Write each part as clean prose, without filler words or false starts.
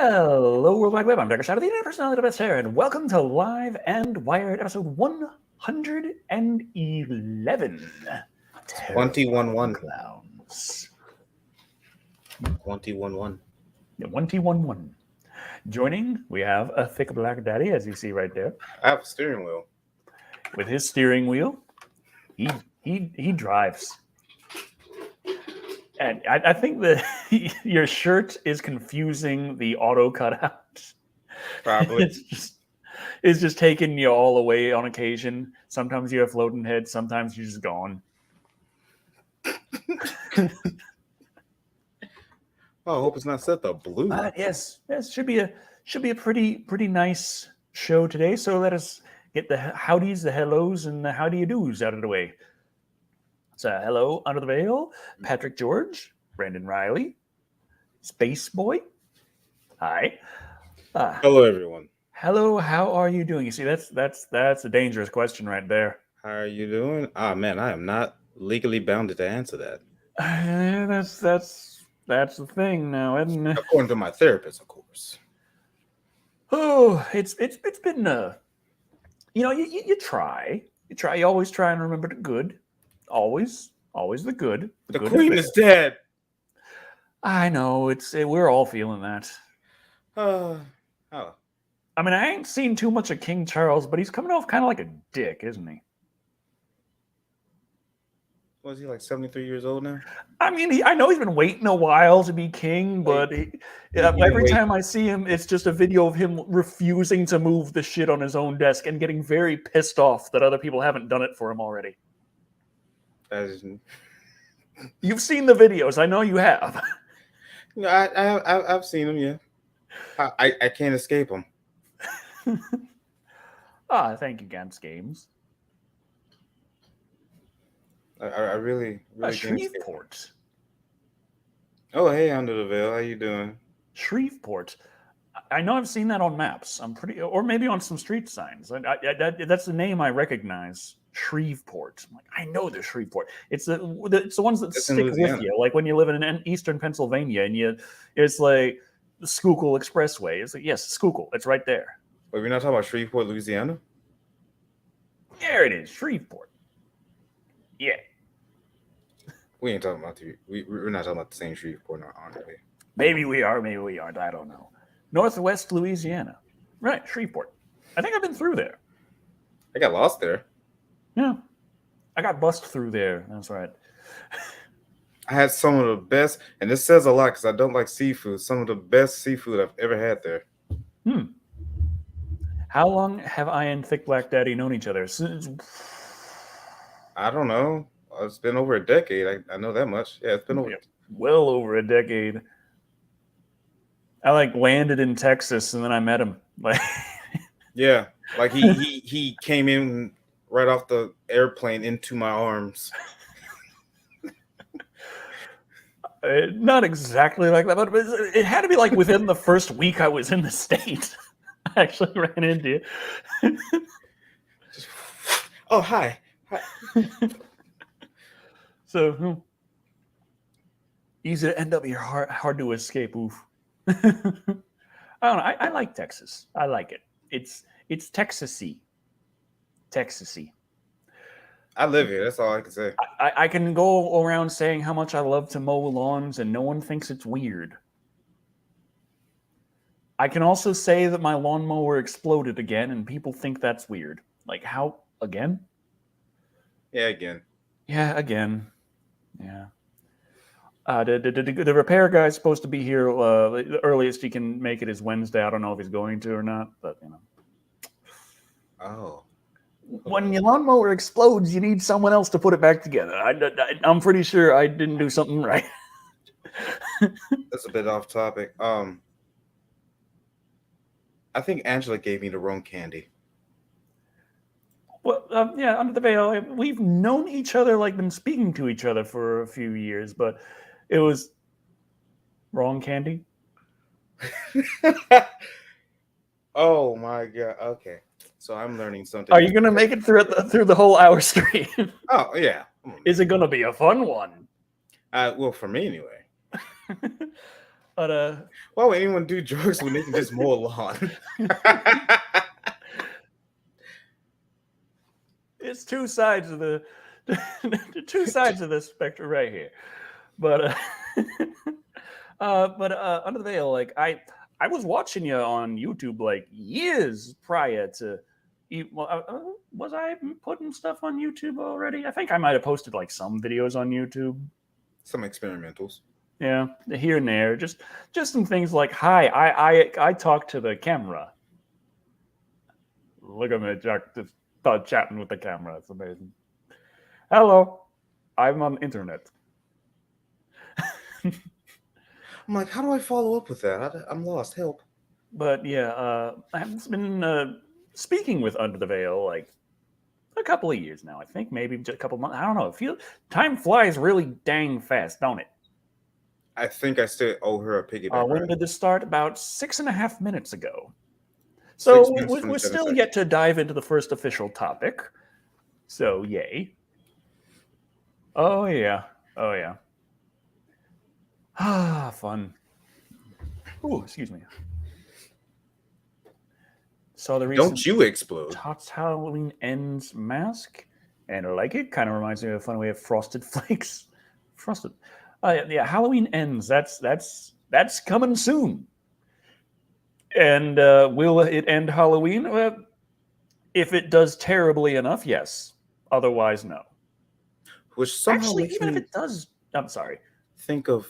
Hello, World Wide Web. I'm Dr. Shadow, the internet personality of the best hair, and welcome to Live and Wired, episode 111. 21-1. Clowns. 21-1. Yeah, 1T11. Joining, we have a thick black daddy, as you see right there. I have a steering wheel. With his steering wheel, he drives. And I think that your shirt is confusing the auto cutout. Probably. It's just taking you all away on occasion. Sometimes you have floating head, sometimes you're just gone. Oh, I hope it's not set to blue. Yes, should be a pretty nice show today. So let us get the howdies, the hellos, and the how do you do's out of the way. So hello, Under the Veil, Patrick George, Brandon Riley, Space Boy. Hi. Hello, everyone. Hello, how are you doing? You see, that's a dangerous question right there. How are you doing? Ah, man, I am not legally bound to answer that. That's the thing now, isn't it? According to my therapist, of course. Oh, it's been you try. You always try and remember the good. Always the good. The good queen is dead. I know, we're all feeling that. Oh. I mean, I ain't seen too much of King Charles, but he's coming off kind of like a dick, isn't he? Was he like 73 years old now? I mean, I know he's been waiting a while to be king, but every time I see him, it's just a video of him refusing to move the shit on his own desk and getting very pissed off that other people haven't done it for him already. You've seen the videos. I know you have. No, I've seen them, yeah. I can't escape them. Thank you, Gantz Games. I really Shreveport. Oh, hey, Under the Veil. How you doing? Shreveport. I know I've seen that on maps. Or maybe on some street signs. That's the name I recognize. Shreveport. I'm like, I know the Shreveport. It's the ones that stick with you. Like when you live in eastern Pennsylvania and it's like the Schuylkill Expressway. It's like, yes, Schuylkill. It's right there. Wait, we're not talking about Shreveport, Louisiana? There it is, Shreveport. Yeah. We ain't talking about we're not talking about the same Shreveport, aren't we? Maybe we are, maybe we aren't. I don't know. Northwest Louisiana. Right, Shreveport. I think I've been through there. I got lost there. Yeah. I got bust through there. That's right. I had some of the best, and this says a lot because I don't like seafood, some of the best seafood I've ever had there. How long have I and Thick Black Daddy known each other? I don't know. It's been over a decade. I know that much. Yeah, it's been well over a decade. I landed in Texas and then I met him. Yeah, like he came in right off the airplane into my arms. Not exactly like that, but it had to be like within the first week I was in the state. I actually ran into you. Oh, hi. So easy to end up here, hard to escape. Oof. I don't know. I like Texas. I like it. It's Texas-y. Texas-y. I live here. That's all I can say. I can go around saying how much I love to mow lawns, and no one thinks it's weird. I can also say that my lawnmower exploded again, and people think that's weird. Like, how? Again? Yeah, again. Yeah, again. Yeah. The repair guy's supposed to be here. The earliest he can make it is Wednesday. I don't know if he's going to or not, but Oh. When your lawnmower explodes, you need someone else to put it back together. I'm pretty sure I didn't do something right. That's a bit off topic. I think Angela gave me the wrong candy. Well, yeah, Under the Veil, we've known each other, been speaking to each other for a few years, but it was wrong candy. Oh my god! Okay, so I'm learning something. Are you gonna make it through the whole hour stream? Oh yeah. Is it gonna be a fun one? Well, for me anyway. But Why would anyone do drugs when they can just mow a lawn? it's two sides of the two sides of the spectrum right here. But Under the Veil, like I was watching you on YouTube like years prior to. Was I putting stuff on YouTube already? I think I might have posted like some videos on YouTube. Some experimentals. Yeah, here and there, just some things like, "Hi, I talk to the camera." Look at me, Jack, just chatting with the camera. It's amazing. Hello, I'm on the internet. I'm like, how do I follow up with that? I'm lost. Help. But yeah, I've been speaking with Under the Veil like a couple of years now. I think maybe just a couple of months. I don't know. Time flies really dang fast, don't it? I think I still owe her a piggyback. When Right? did this start? About 6.5 minutes ago. So 6 minutes, we're 27 still seconds. yet to dive into the first official topic. So yay. Oh yeah. Oh yeah. Ah, fun. Ooh, excuse me. So the recent Don't you explode? Tots Halloween Ends mask, and I like it. Kind of reminds me of a fun way of Frosted Flakes. Frosted. Yeah, Halloween Ends. That's coming soon. And will it end Halloween? Well, if it does terribly enough, yes. Otherwise, no. Which somehow Actually, makes even if me it does, I'm sorry. think of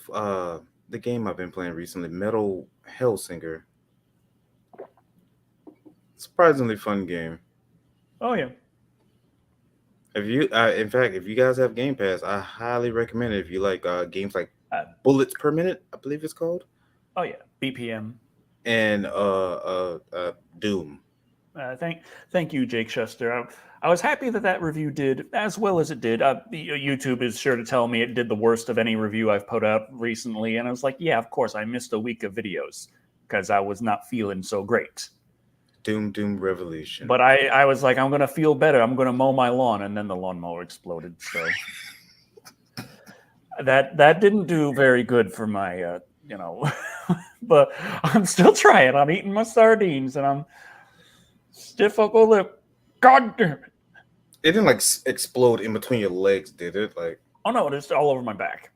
the game I've been playing recently, Metal Hellsinger. Surprisingly fun game. Oh yeah. If you, in fact, if you guys have Game Pass, I highly recommend it. If you like games like Bullets Per Minute, I believe it's called. Oh yeah, BPM. And Doom. Thank you, Jake Shuster. I was happy that review did as well as it did. YouTube is sure to tell me it did the worst of any review I've put out recently, and I was like, yeah, of course, I missed a week of videos because I was not feeling so great. Doom Revolution. But I was like, I'm gonna feel better. I'm gonna mow my lawn, and then the lawnmower exploded. So that didn't do very good for my but I'm still trying. I'm eating my sardines, and I'm stiff upper lip. God damn it! It didn't like explode in between your legs, did it? Like, oh no, it's all over my back.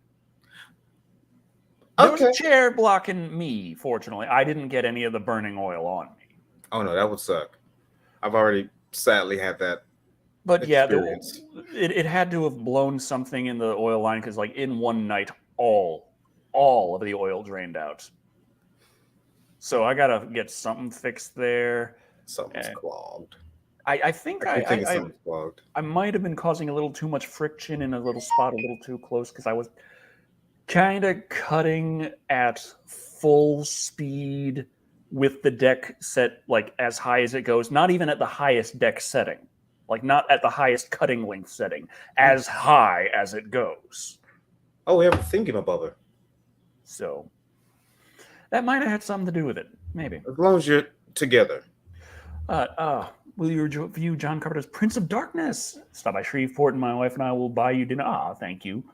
There was a chair blocking me. Fortunately, I didn't get any of the burning oil on me. Oh no, that would suck. I've already sadly had that. But experience. yeah, it had to have blown something in the oil line because, like, in one night, all of the oil drained out. So I gotta get something fixed there. Something's clogged. I think something's clogged. I might have been causing a little too much friction in a little spot, a little too close, because I was kind of cutting at full speed with the deck set like as high as it goes. Not even at the highest deck setting, like not at the highest cutting length setting, as high as it goes. Oh, we have a thingamabobber. So that might have had something to do with it, maybe. As long as you're together. Will you review John Carpenter's Prince of Darkness? Stop by Shreveport, and my wife and I will buy you dinner. Thank you.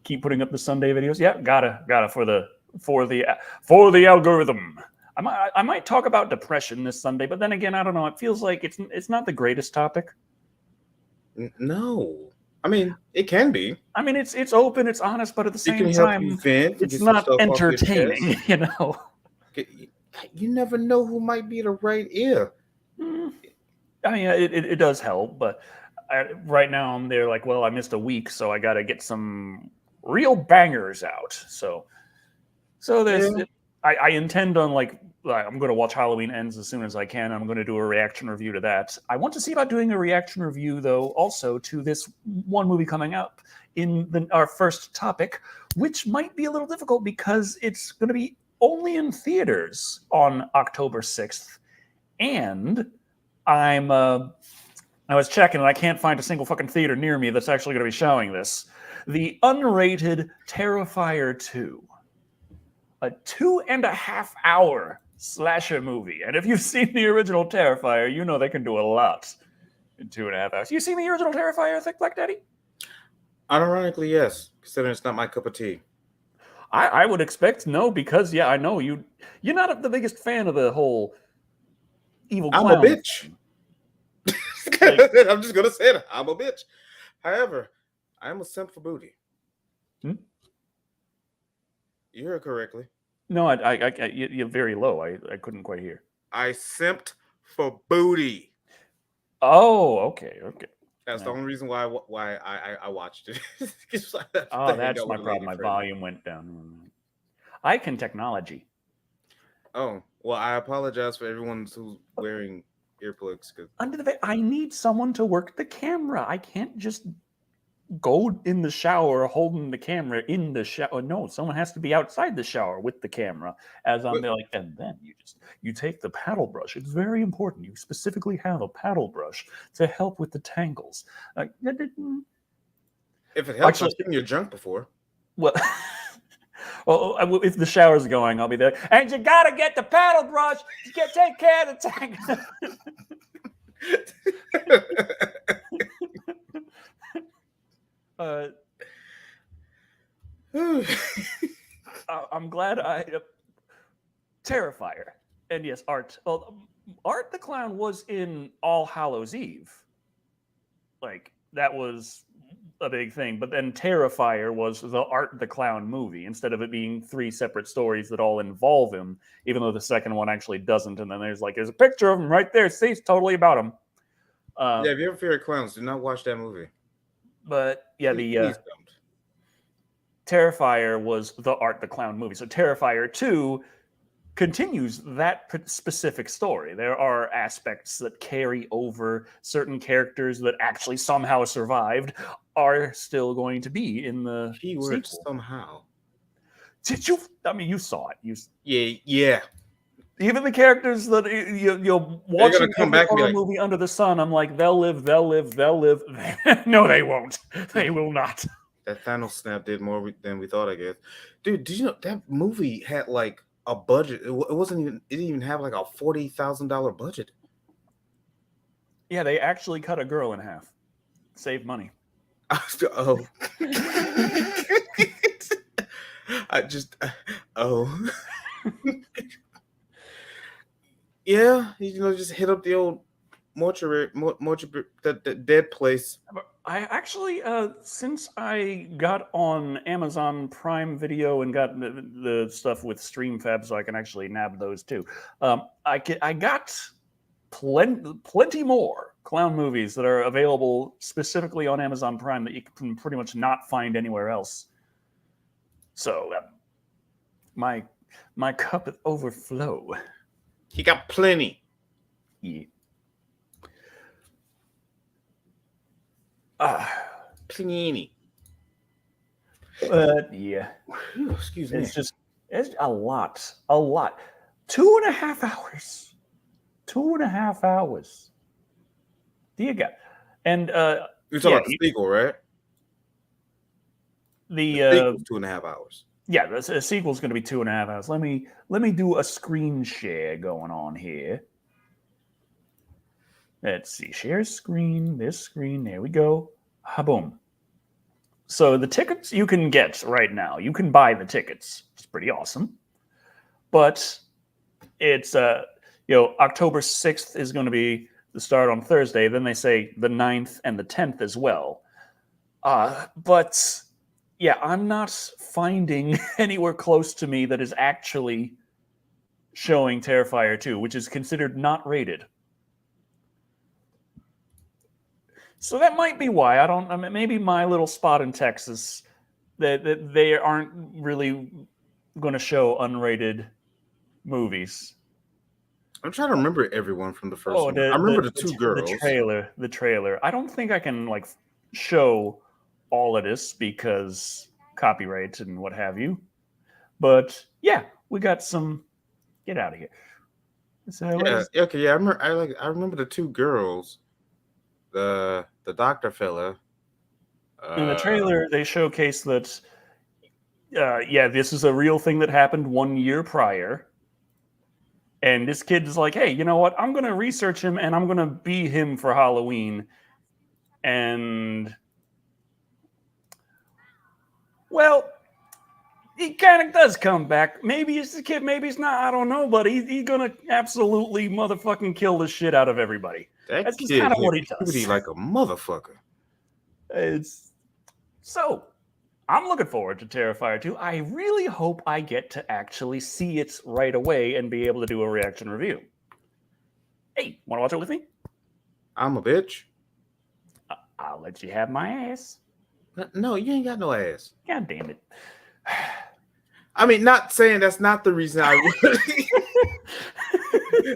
Keep putting up the Sunday videos. Yeah, gotta for the algorithm. I might talk about depression this Sunday, but then again, I don't know. It feels like it's not the greatest topic. No, I mean it can be. I mean it's open, it's honest, but at the same time, it's not entertaining. You know. You never know who might be the right ear. I mean, it does help, but right now I'm there like, well, I missed a week, so I got to get some real bangers out. So there's, I intend on like, I'm going to watch Halloween Ends as soon as I can. I'm going to do a reaction review to that. I want to see about doing a reaction review, though, also to this one movie coming up in our first topic, which might be a little difficult because it's going to be only in theaters on October 6th. And I was checking and I can't find a single fucking theater near me that's actually going to be showing this. The unrated Terrifier 2. A 2.5-hour slasher movie. And if you've seen the original Terrifier, you know they can do a lot in 2.5 hours. You seen the original Terrifier, Thick Black Daddy? Unironically, yes, considering it's not my cup of tea. I would expect no, because I know you're not the biggest fan of the whole evil I'm a clown. bitch. Like, I'm just gonna say it. I'm a bitch. However, I'm a simp for booty. hmm? You heard correctly. No, you're very low. I couldn't quite hear. I simped for booty. Oh, okay. That's the only reason why I watched it. Oh, that's my problem. My volume went down. Icon technology. Oh, well, I apologize for everyone who's wearing earplugs. I need someone to work the camera. I can't just go in the shower holding the camera in the shower. No, someone has to be outside the shower with the camera as I'm there. Like, and then you take the paddle brush. It's very important. You specifically have a paddle brush to help with the tangles. If it helps, Actually, I've seen your junk before. Well, well, if the shower's going, I'll be there. And you gotta get the paddle brush to take care of the tank. I'm glad Terrifier, and yes, Art. Well, Art the Clown was in All Hallows Eve. Like, that was a big thing. But then Terrifier was the Art the Clown movie, instead of it being 3 separate stories that all involve him, even though the second one actually doesn't. And then there's a picture of him right there. See, it's totally about him. Yeah, if you ever fear clowns, do not watch that movie. But yeah, please don't. Terrifier was the Art the Clown movie. So Terrifier 2 continues that specific story. There are aspects that carry over. Certain characters that actually somehow survived are still going to be in the keyword sequel. Somehow. Did you? I mean, you saw it. Yeah. Even the characters that you're watching every horror movie under the sun, I'm like, they'll live. No, they won't. They will not. That Thanos snap did more than we thought, I guess. Dude, did you know that movie had a budget? It wasn't even. It didn't even have a $40,000 budget. Yeah, they actually cut a girl in half. Save money. Oh. Yeah, just hit up the old mortuary, the dead place. I actually, since I got on Amazon Prime Video and got the stuff with StreamFab, so I can actually nab those too. I got plenty more clown movies that are available specifically on Amazon Prime that you can pretty much not find anywhere else. So my cup is overflow. He got plenty. Yeah. Plenty. Yeah. Excuse me. It's a lot. 2.5 hours. 2.5 hours. Dear God. And you're talking about the sequel, right? The sequel's 2.5 hours. Yeah, the sequel's going to be 2.5 hours. Let me do a screen share going on here. Let's see. Share screen. This screen. There we go. Boom. So the tickets you can get right now. You can buy the tickets. It's pretty awesome. But it's October 6th is going to be the start on Thursday. Then they say the 9th and the 10th as well. But yeah, I'm not finding anywhere close to me that is actually showing Terrifier 2, which is considered not rated. So that might be why. I mean, maybe my little spot in Texas, that they aren't really going to show unrated movies. I'm trying to remember everyone from the first one. I remember the two girls. The trailer. I don't think I can show all of this because copyright and what have you. But yeah, we got some. Get out of here. So okay. Yeah, I remember the two girls. The doctor fella. In the trailer, they showcase that. This is a real thing that happened 1 year prior. And this kid is like, hey, you know what? I'm going to research him and I'm going to be him for Halloween. And, well, he kind of does come back. Maybe it's the kid, maybe it's not. I don't know, but he's gonna absolutely motherfucking kill the shit out of everybody. That That's just kid kind of hit what he puberty does. like a motherfucker. It's so. I'm looking forward to Terrifier 2. I really hope I get to actually see it right away and be able to do a reaction review. Hey, want to watch it with me? I'm a bitch. I'll let you have my ass. No, you ain't got no ass. God damn it. I mean, not saying that's not the reason I would.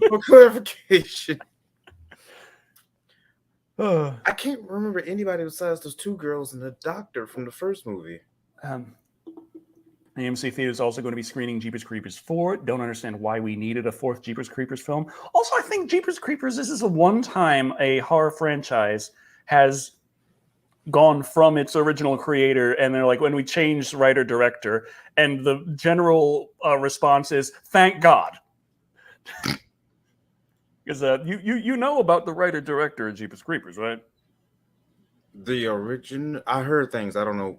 For clarification. I can't remember anybody besides those two girls and the doctor from the first movie. AMC Theater is also going to be screening Jeepers Creepers 4. Don't understand why we needed a fourth Jeepers Creepers film. Also, I think Jeepers Creepers, this is the one time a horror franchise has gone from its original creator, and they're like, when we changed writer-director, and the general response is, thank God. Because you know about the writer-director of Jeepers Creepers, right? The origin, I heard things. I don't know.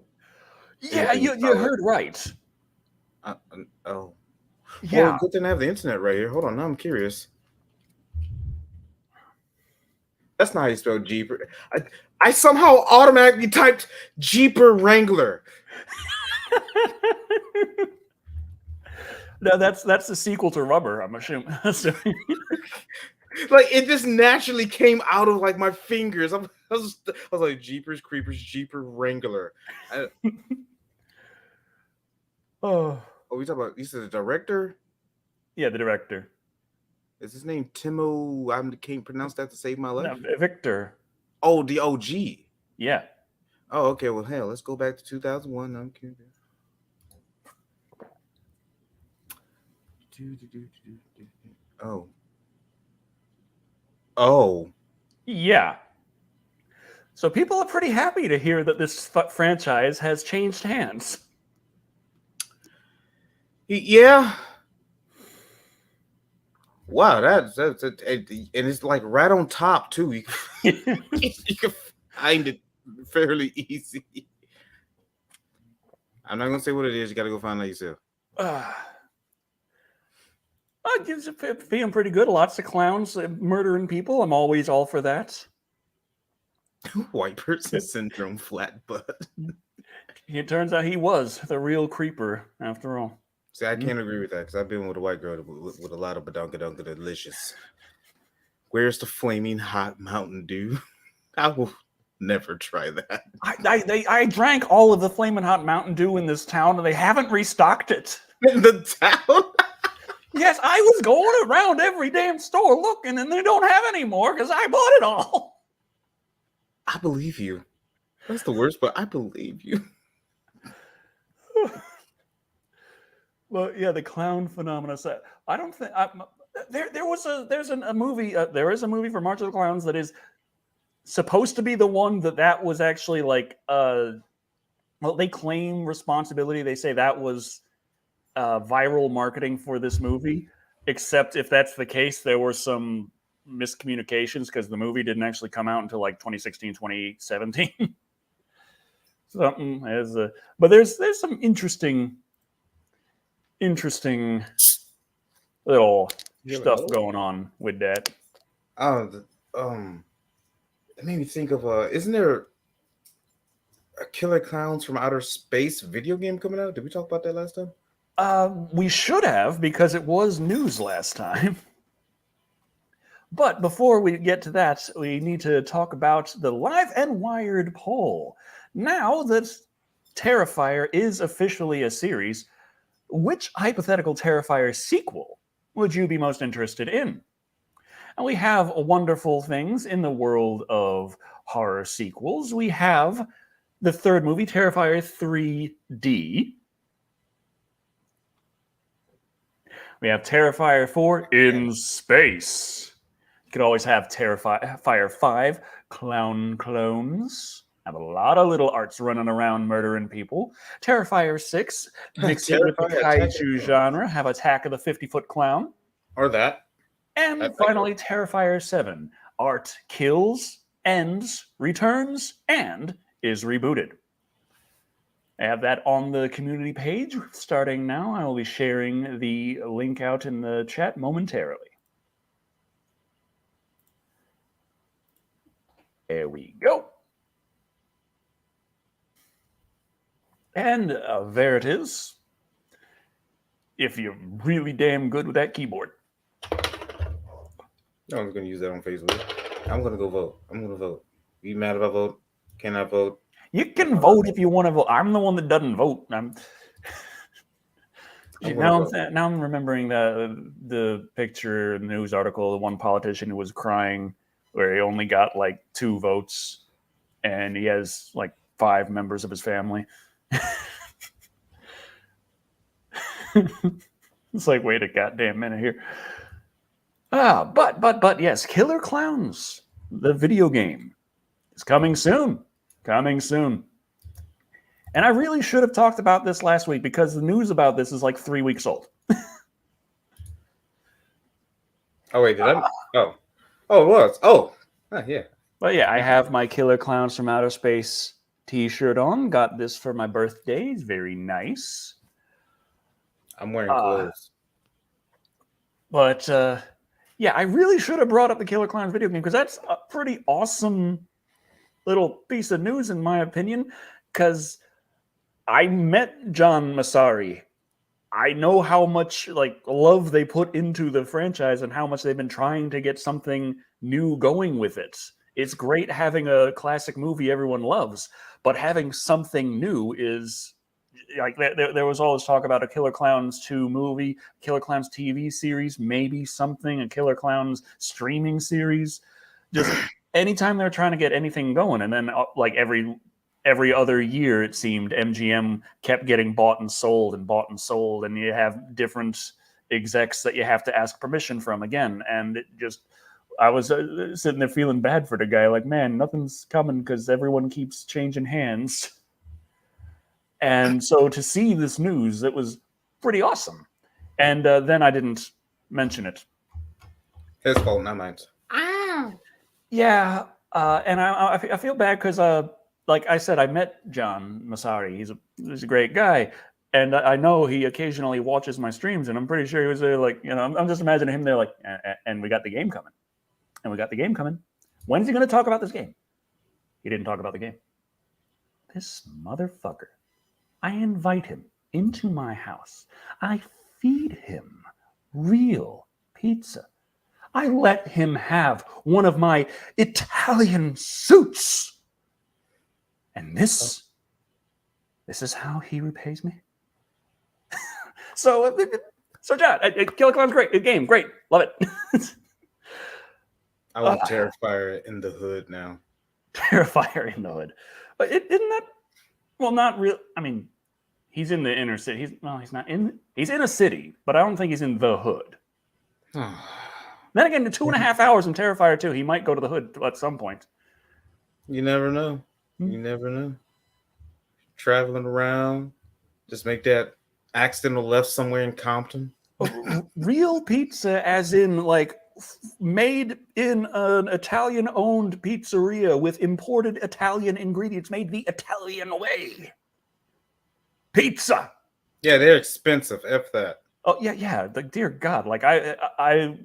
Yeah, you heard right. Oh. Yeah. Well, good thing I have the internet right here. Hold on, now I'm curious. That's not how you spell Jeeper. I somehow automatically typed Jeeper Wrangler. No, that's the sequel to Rubber, I'm assuming. Like it just naturally came out of like my fingers. I was like Jeepers Creepers Jeeper Wrangler. Oh, we talking about? You said the director? Yeah, the director. Is his name Timo? I can't pronounce that to save my life. No, Victor. Oh, the OG. Yeah. Oh, okay. Well, hell, let's go back to 2001. I'm kidding. Oh. Oh. Yeah. So people are pretty happy to hear that this franchise has changed hands. Yeah. Wow, that's and it's like right on top too. You can find it fairly easy. I'm not gonna say what it is. You gotta go find it yourself. It gives it feeling pretty good. Lots of clowns murdering people. I'm always all for that. White person syndrome, flat butt. It turns out he was the real creeper after all. See, I can't agree with that because I've been with a white girl with a lot of badunka delicious. Where's the flaming hot Mountain Dew? I will never try that. I drank all of the flaming hot Mountain Dew in this town, and they haven't restocked it. In the town? Yes, I was going around every damn store looking, and they don't have any more because I bought it all. I believe you. That's the worst, but I believe you. Well, yeah, the clown phenomena. I don't think there's a movie. There is a movie for March of the Clowns that is supposed to be the one that was actually like. Well, they claim responsibility. They say that was viral marketing for this movie. Except if that's the case, there were some miscommunications because the movie didn't actually come out until like 2016, 2017. Something as a, but there's some interesting little stuff going on with that. It made me think of isn't there a Killer Klowns from Outer Space video game coming out? Did we talk about that last time? We should have, because it was news last time. But before we get to that, we need to talk about the Live and Wired poll. Now that Terrifier is officially a series, which hypothetical Terrifier sequel would you be most interested in? And we have wonderful things in the world of horror sequels. We have the third movie, Terrifier 3D. We have Terrifier 4 in space. You could always have Terrifier 5, Clown Clones. Have a lot of little arts running around murdering people. Terrifier 6, mix it with the kaiju genre, have Attack of the 50-Foot Clown. Or that. And finally, Terrifier 7, art kills, ends, returns, and is rebooted. I have that on the community page starting now. I will be sharing the link out in the chat momentarily. There we go. And there it is. If you're really damn good with that keyboard. No one's going to use that on Facebook. I'm going to go vote. I'm going to vote. You mad if I vote? Can I vote? You can vote if you want to vote. I'm the one that doesn't vote. Now I'm remembering the picture in the news article, the one politician who was crying where he only got like 2 votes and he has like 5 members of his family. It's like, wait a goddamn minute here. But yes, Killer Klowns, the video game, is coming soon. Coming soon. And I really should have talked about this last week because the news about this is like 3 weeks old. Oh, wait, did I? Oh, it was. Oh, yeah. But yeah, I have my Killer Klowns from Outer Space t-shirt on. Got this for my birthday. It's very nice. I'm wearing clothes. But yeah, I really should have brought up the Killer Klowns video game because that's a pretty awesome little piece of news in my opinion. Because I met John Massari. I know how much like love they put into the franchise and how much they've been trying to get something new going with it. It's great having a classic movie everyone loves, but having something new is like there was always talk about a Killer Klowns 2 movie, Killer Klowns TV series, maybe something, a Killer Klowns streaming series. Just anytime they're trying to get anything going, and then like every other year, it seemed MGM kept getting bought and sold, and you have different execs that you have to ask permission from again. And it just, I was sitting there feeling bad for the guy, like, man, nothing's coming because everyone keeps changing hands. And so to see this news, it was pretty awesome. And then I didn't mention it. His fault, not mine. Yeah, and I feel bad because like I said, I met John Massari. He's a great guy, and I know he occasionally watches my streams, and I'm pretty sure he was there. Like, you know, I'm just imagining him there, like, and we got the game coming, When's he going to talk about this game? He didn't talk about the game. This motherfucker. I invite him into my house. I feed him real pizza. I let him have one of my Italian suits. And this is how he repays me. So John, Killer Klowns, great. Good game, great. Love it. I want Terrifier in the hood now. Terrifier in the hood. But isn't that, well, not real. I mean, he's in the inner city. He's not in, he's in a city, but I don't think he's in the hood. Then again, in 2.5 hours in Terrifier 2, he might go to the hood at some point. You never know. You never know. Traveling around, just make that accidental left somewhere in Compton. Real pizza, as in like made in an Italian-owned pizzeria with imported Italian ingredients, made the Italian way. Pizza. Yeah, they're expensive. F that. Oh yeah. Like, dear God, like I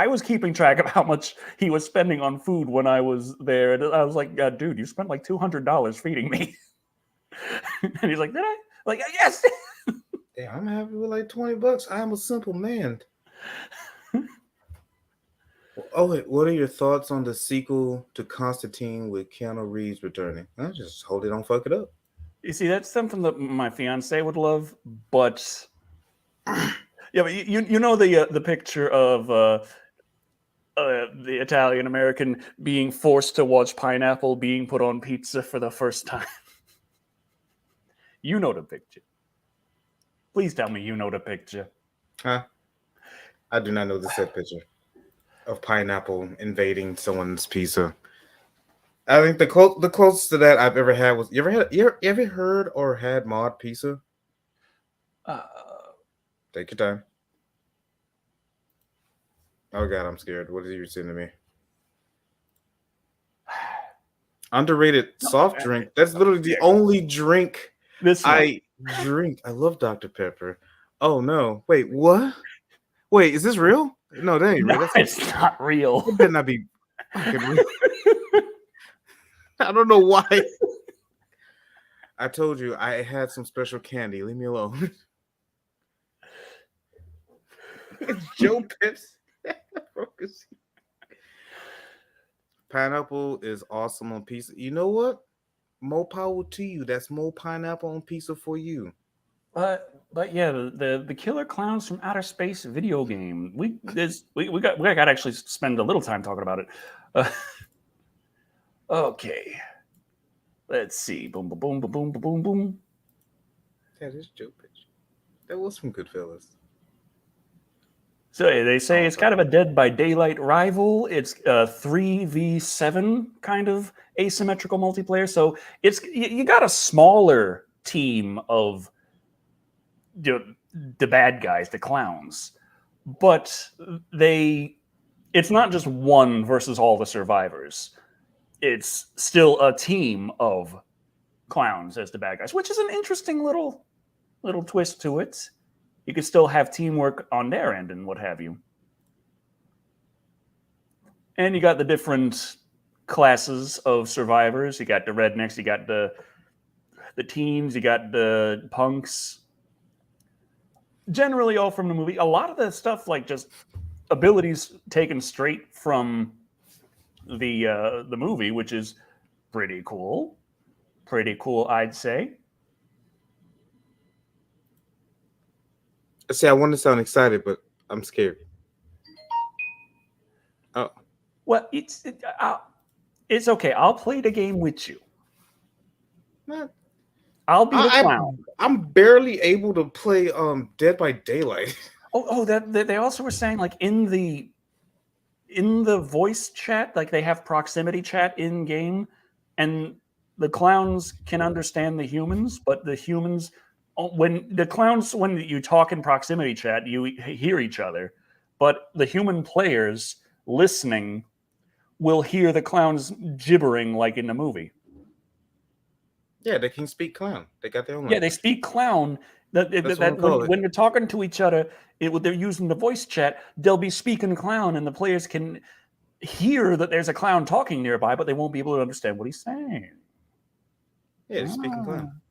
was keeping track of how much he was spending on food when I was there. And I was like, dude, you spent like $200 feeding me. And he's like, did I? Like, yes. Yeah, I'm happy with like $20. I'm a simple man. Oh, wait, what are your thoughts on the sequel to Constantine with Keanu Reeves returning? I just hope they don't fuck it up. You see, that's something that my fiance would love, but yeah, but you know the picture of the Italian American being forced to watch pineapple being put on pizza for the first time. You know the picture. Please tell me you know the picture. Huh? I do not know the set picture of pineapple invading someone's pizza. I think the closest to that I've ever had was, you ever heard or had mod pizza? Take your time. Oh God, I'm scared. What are you saying to me? Underrated soft drink. That's literally the only drink This one. I love Dr. Pepper. Oh no. Wait, what? Wait, is this real? No, that ain't No, real. That's it's not real. it better not be fucking real. I don't know why. I told you I had some special candy. Leave me alone. It's Joe Pips. Pineapple is awesome on pizza. You know what? More power to you. That's more pineapple on pizza for you. But yeah, the Killer Clowns from Outer Space video game. We got to actually spend a little time talking about it. Uh, okay, let's see. Boom, boom, boom, boom, boom, boom, boom. That is Joe Pips. That was some good fellas. So they say it's kind of a Dead by Daylight rival. It's a 3v7 kind of asymmetrical multiplayer. So you got a smaller team of the bad guys, the clowns, but it's not just one versus all the survivors. It's still a team of clowns as the bad guys, which is an interesting little twist to it. You could still have teamwork on their end and what have you. And you got the different classes of survivors. You got the rednecks, you got the teens, you got the punks. Generally all from the movie. A lot of the stuff, like just abilities taken straight from the movie, which is pretty cool. Pretty cool, I'd say. See, I want to sound excited, but I'm scared. Oh. Well, it's okay. I'll play the game with you. I'll be the clown. I'm barely able to play Dead by Daylight. That they also were saying, like, in the voice chat, like they have proximity chat in game, and the clowns can understand the humans, but the humans, when you talk in proximity chat, you hear each other, but the human players listening will hear the clowns gibbering like in the movie. Yeah, they can speak clown. They got their own. Yeah, they speak clown. When they're talking to each other, they're using the voice chat. They'll be speaking clown, and the players can hear that there's a clown talking nearby, but they won't be able to understand what he's saying. Yeah, they're speaking clown.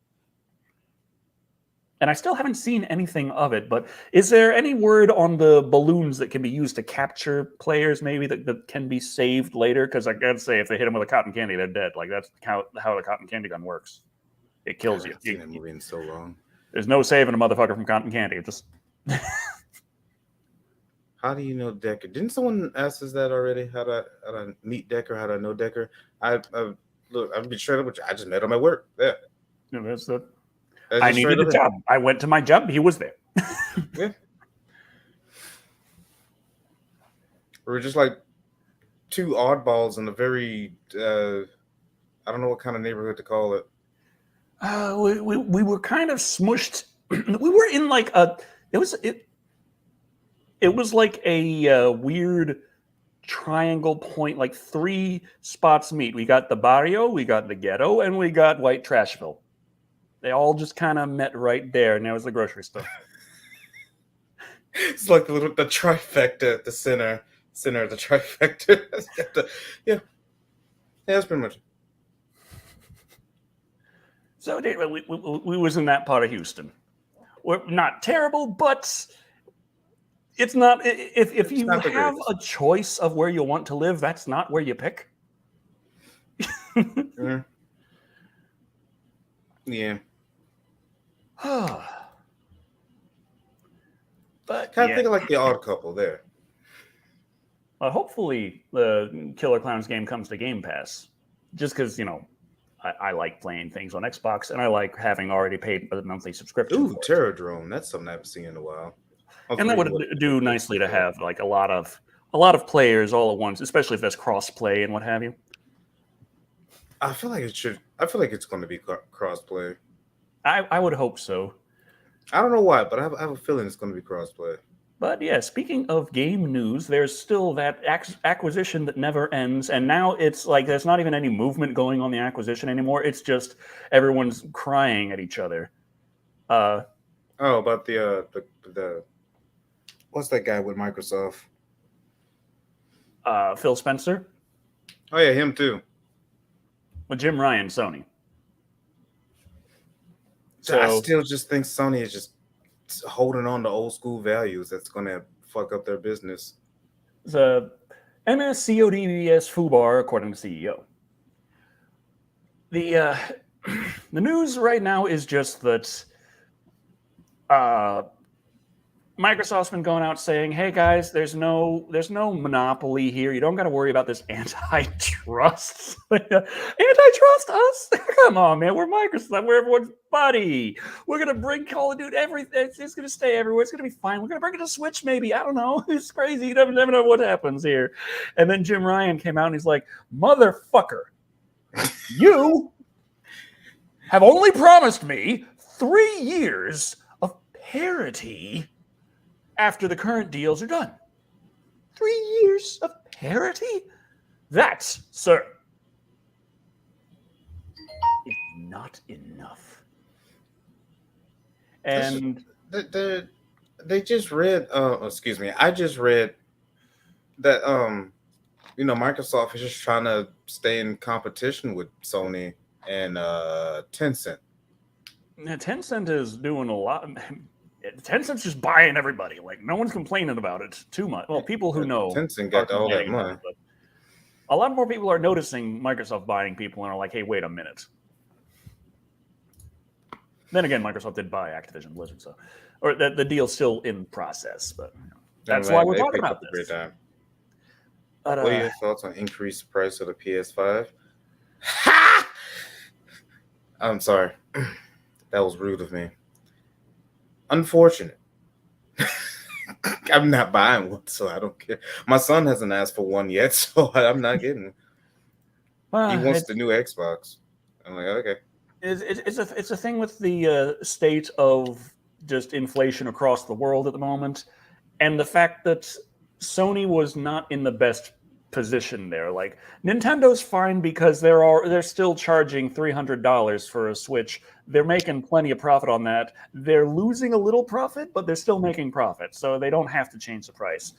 And I still haven't seen anything of it, but is there any word on the balloons that can be used to capture players, maybe, that can be saved later? Because I gotta say, if they hit them with a cotton candy, they're dead. Like, that's how the cotton candy gun works. It kills you. I've seen that movie in so long. There's no saving a motherfucker from cotton candy. It just... How do you know Decker? Didn't someone ask us that already? How do I meet Decker? How do I know Decker? Look, I've been straight up with you. I just met him at work. Yeah. I needed a job. I went to my job. He was there. Yeah. We're just like two oddballs in a very, I don't know what kind of neighborhood to call it. We were kind of smushed. We were in like it was like a weird triangle point, like three spots meet. We got the barrio, we got the ghetto, and we got White Trashville. They all just kind of met right there, and there was the grocery store. It's like the trifecta at the center of the trifecta. Yeah, that's pretty much. So we was in that part of Houston. We're not terrible, but it's not. If you have a choice of where you want to live, that's not where you pick. Mm. Yeah. But kind of think of like the Odd Couple there. Hopefully, the Killer Klowns game comes to Game Pass, just because I like playing things on Xbox, and I like having already paid a monthly subscription. Ooh, Terror Drone. That's something I haven't seen in a while. And that would do nicely to have like a lot of players all at once, especially if there's cross-play and what have you. I feel like it should. I feel like it's going to be cross-play. I would hope so. I don't know why, but I have a feeling it's going to be cross-play. But yeah, speaking of game news, there's still that acquisition that never ends, and now it's like there's not even any movement going on the acquisition anymore. It's just everyone's crying at each other. Oh, about the what's that guy with Microsoft? Phil Spencer Oh yeah, him too. with Jim Ryan, Sony. I So still just think Sony is just holding on to old school values. That's gonna fuck up their business. the MSCODBS FUBAR, according to CEO. The the news right now is just that Microsoft's been going out saying, "Hey guys, there's no monopoly here. You don't got to worry about this antitrust. Antitrust us? Come on, man. We're Microsoft. We're everyone's buddy. We're gonna bring Call of Duty. Everything. It's gonna stay everywhere. It's gonna be fine. We're gonna bring it to Switch, maybe. I don't know. It's crazy. You never know what happens here." And then Jim Ryan came out and he's like, "Motherfucker, you have only promised me 3 years of parity." After the current deals are done. 3 years of parity? That, sir, is not enough. And they just read. Excuse me. I just read that Microsoft is just trying to stay in competition with Sony and Tencent. Tencent is doing a lot. Tencent's just buying everybody. Like, no one's complaining about it too much. Well, people who know. Tencent got all that money. But a lot more people are noticing Microsoft buying people and are like, hey, wait a minute. Then again, Microsoft did buy Activision Blizzard, so the deal's still in process. But that's why we're talking about this. But, what are your thoughts on increased price of the PS5? I'm sorry. That was rude of me. Unfortunate. I'm not buying one, so I don't care. My son hasn't asked for one yet, so I'm not getting one. Well, he wants the new Xbox. I'm like, okay. It's a thing with the state of just inflation across the world at the moment, and the fact that Sony was not in the best position there. Like, Nintendo's fine because they're still charging $300 for a Switch. They're making plenty of profit on that. They're losing a little profit, but they're still making profit, so they don't have to change the price.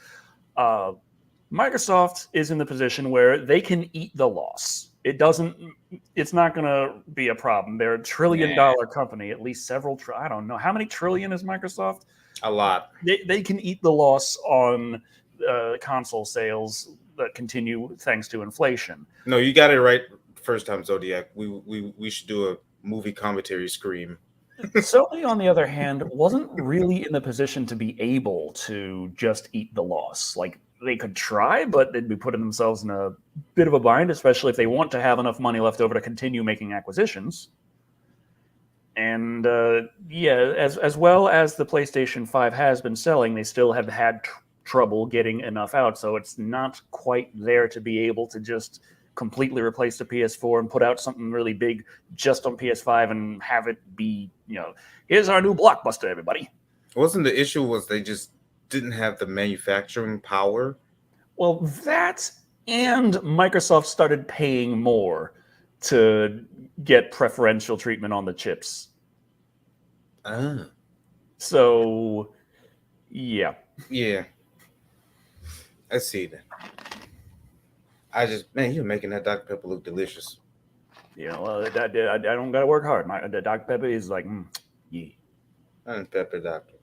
Microsoft is in the position where they can eat the loss. It's not going to be a problem. They're a $1 trillion company, at least several. I don't know how many trillion is Microsoft. A lot. They can eat the loss on console sales that continue thanks to inflation. No, you got it right first time, Zodiac. We should do a movie commentary scream. Sony, on the other hand, wasn't really in the position to be able to just eat the loss. Like, they could try, but they'd be putting themselves in a bit of a bind, especially if they want to have enough money left over to continue making acquisitions. And as well as the PlayStation 5 has been selling, they still have had trouble getting enough out. So it's not quite there to be able to just completely replace the PS4 and put out something really big just on PS5 and have it be, here's our new blockbuster, everybody. Wasn't the issue was they just didn't have the manufacturing power? Well, that and Microsoft started paying more to get preferential treatment on the chips. So, yeah. Yeah. I see that. You're making that Dr. Pepper look delicious. I don't got to work hard. The Dr. Pepper is like, yeah. I'm Pepper Doctor.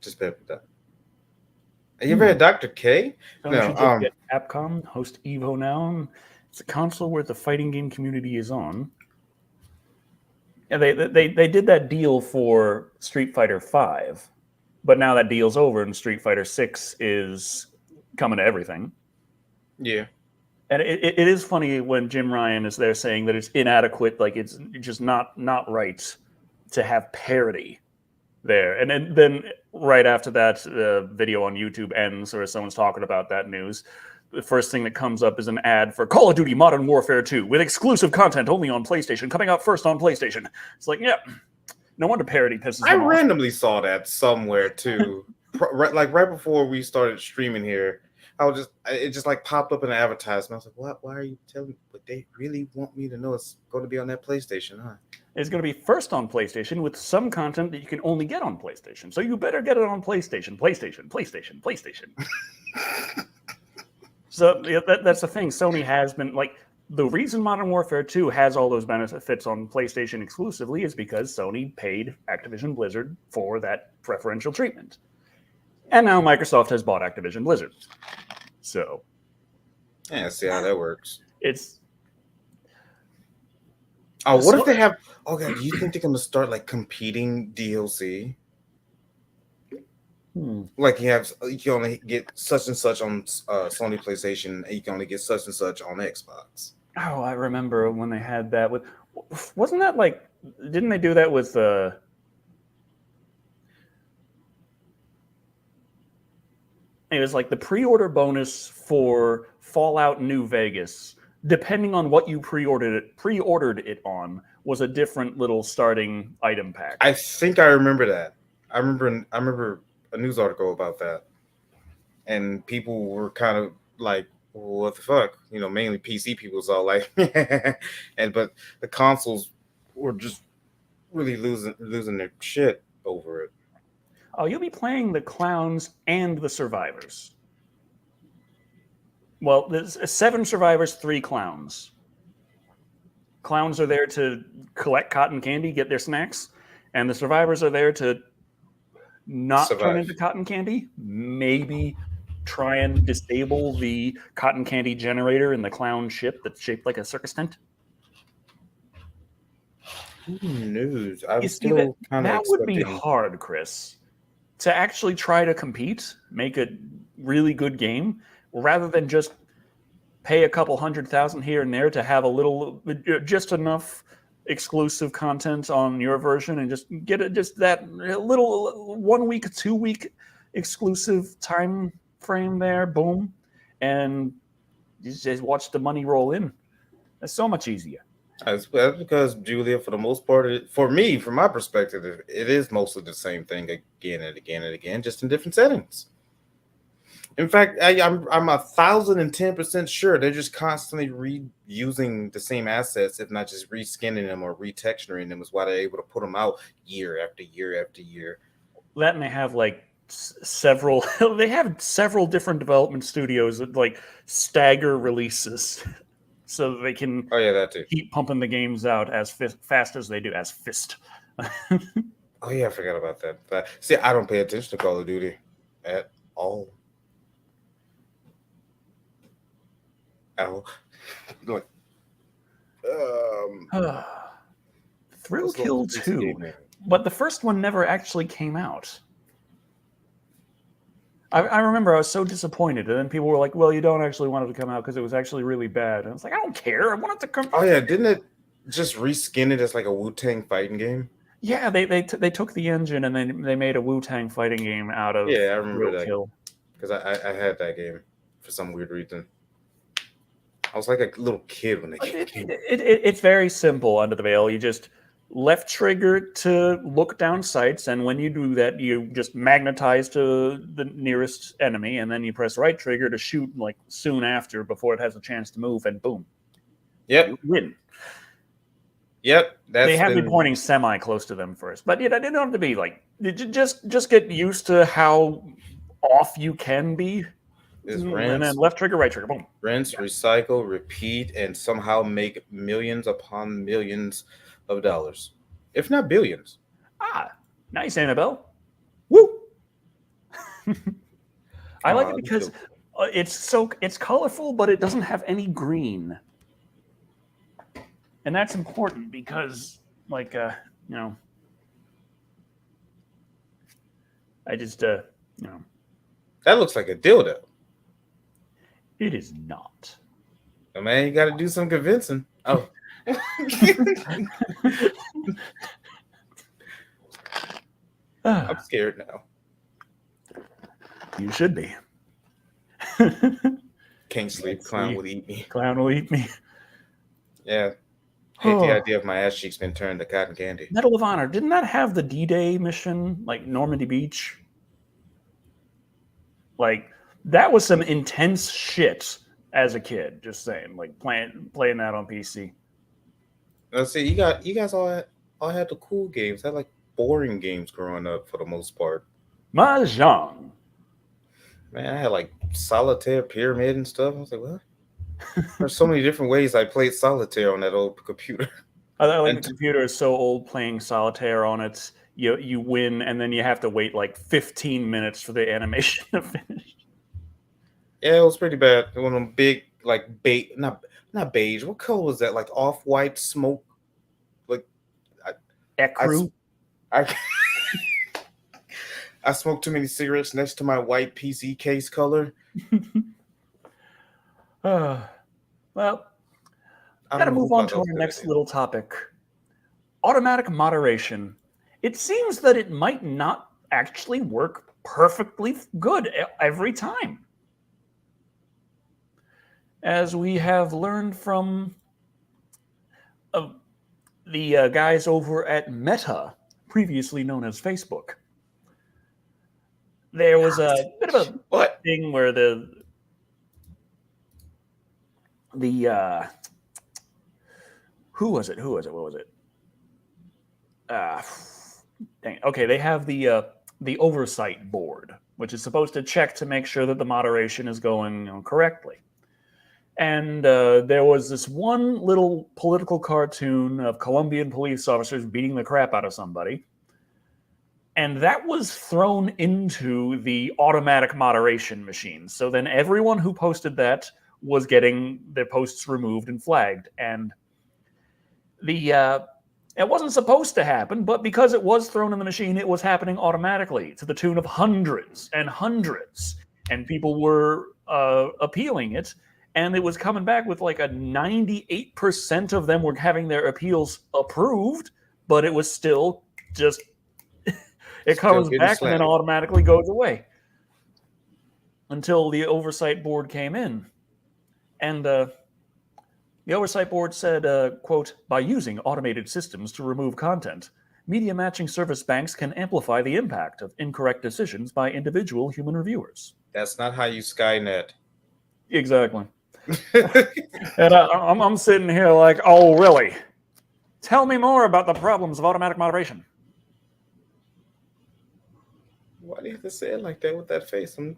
Just Pepper Doctor. Have you ever had Dr. K? No. Capcom host Evo now. It's a console where the fighting game community is on. And they did that deal for Street Fighter V, but now that deal's over and Street Fighter 6 is coming to everything. Yeah. And it is funny when Jim Ryan is there saying that it's inadequate, like it's just not right to have parity there. And then right after that, the video on YouTube ends or someone's talking about that news. The first thing that comes up is an ad for Call of Duty Modern Warfare 2 with exclusive content only on PlayStation, coming out first on PlayStation. It's like, yeah, No wonder parody pisses I them off. randomly saw that somewhere too. Right before we started streaming here, it just like popped up in an advertisement. I was like, "What? Why are you telling me? But they really want me to know it's going to be on that PlayStation, huh?" It's going to be first on PlayStation with some content that you can only get on PlayStation. So you better get it on PlayStation. So that's the thing. Sony has been like, the reason Modern Warfare 2 has all those benefits on PlayStation exclusively is because Sony paid Activision Blizzard for that preferential treatment. And now Microsoft has bought Activision Blizzard. So Yeah, see how that works. it's... Oh, what if they have... Oh, God, do you think they're going to start like competing DLC? Like you can only get such and such on Sony PlayStation, and you can only get such and such on Xbox. Oh, I remember when they had that with... Wasn't that like... Didn't they do that with... It was like the pre-order bonus for Fallout New Vegas, depending on what you pre-ordered it on, was a different little starting item pack. I think I remember that. I remember a news article about that, and people were kind of like, well, "What the fuck?" You know, mainly PC people was all like, but the consoles were just really losing their shit over it. Oh, you'll be playing the clowns and the survivors. Well, there's 7 survivors, 3 clowns. Clowns are there to collect cotton candy, get their snacks, and the survivors are there to not turn into cotton candy, maybe try and disable the cotton candy generator in the clown ship that's shaped like a circus tent. Who knows? That would be hard, Chris, to actually try to compete, make a really good game, rather than just pay a couple $100,000 here and there to have just enough exclusive content on your version and just get just that little 1 week, 2 week exclusive time frame there, boom, and you just watch the money roll in. That's so much easier. That's because, Julia, for the most part, for me, from my perspective, it is mostly the same thing again and again and again, just in different settings. In fact, I'm 1,010% sure they're just constantly reusing the same assets, if not just reskinning them or retexturing them, is why they're able to put them out year after year after year. That, and they have like several different development studios that like stagger releases so they can that too. Keep pumping the games out as fast as they do, as fist. Oh yeah, I forgot about that. See, I don't pay attention to Call of Duty at all. Like, Thrill Kill 2, but the first one never actually came out. I remember I was so disappointed, and then people were like, "Well, you don't actually want it to come out because it was actually really bad." And I was like, "I don't care. I want it to come." Oh yeah, didn't it just reskin it as like a Wu-Tang fighting game? Yeah, they took the engine and then they made a Wu-Tang fighting game out of. Yeah, I remember that Kill. Because I had that game for some weird reason. I was like a little kid when they came. It's very simple under the veil. You just left trigger to look down sights, and when you do that, you just magnetize to the nearest enemy, and then you press right trigger to shoot like soon after before it has a chance to move, and boom. Yep. You win. Yep. They have me pointing semi close to them first, but yeah, I didn't have to be like just get used to how off you can be. And then left trigger, right trigger, boom. Rinse, recycle, repeat, and somehow make millions upon millions of dollars, if not billions. Nice, Annabelle. Woo! I like it because it's colorful, but it doesn't have any green, and that's important because, like, I just, That looks like a dildo. It is not. Oh, man, you got to do some convincing. Oh. I'm scared now. You should be. Can't sleep. Clown will eat me. Clown will eat me. Yeah. Hate the idea of my ass cheeks being turned to cotton candy. Medal of Honor, didn't that have the D-Day mission, like Normandy Beach? Like that was some intense shit as a kid. Just saying, like playing that on PC. Let's see, you guys all had the cool games. I had like boring games growing up for the most part. Mahjong. Man, I had like solitaire, pyramid, and stuff. I was like, what? There's so many different ways I played solitaire on that old computer. I like the computer is so old playing solitaire on it. You win, and then you have to wait like 15 minutes for the animation to finish. Yeah, it was pretty bad. One of them big, like not beige. What color was that? Like off-white smoke. Like Ecru. I smoked too many cigarettes next to my white PC case color. Well, I got to don't know move who on bought to our those next today. little topic. Automatic moderation. It seems that it might not actually work perfectly good every time. As we have learned from the guys over at Meta, previously known as Facebook. There was a bit of a thing where the who was it? What was it? Dang. Okay, they have the oversight board, which is supposed to check to make sure that the moderation is going correctly. And there was this one little political cartoon of Colombian police officers beating the crap out of somebody. And that was thrown into the automatic moderation machine. So then everyone who posted that was getting their posts removed and flagged. And it wasn't supposed to happen, but because it was thrown in the machine, it was happening automatically to the tune of hundreds and hundreds. And people were appealing it. And it was coming back with like a 98% of them were having their appeals approved, but it was still just, it comes back and then automatically goes away until the oversight board came in. And the oversight board said, quote, by using automated systems to remove content, media matching service banks can amplify the impact of incorrect decisions by individual human reviewers. That's not how you Skynet. Exactly. And I'm sitting here like, oh, really? Tell me more about the problems of automatic moderation. Why do you have to say it like that with that face? I'm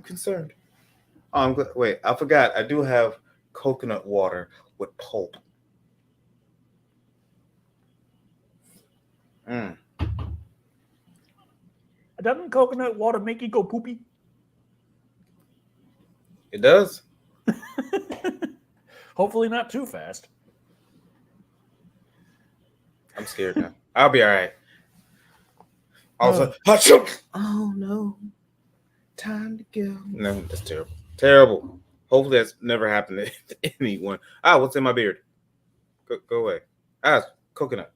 concerned. Oh, wait, I forgot. I do have coconut water with pulp. Doesn't coconut water make you go poopy? It does. Hopefully not too fast. I'm scared now. I'll be all right. Also, oh no, time to go. No, that's terrible. Terrible. Hopefully that's never happened to anyone. What's in my beard? Go away. Coconut.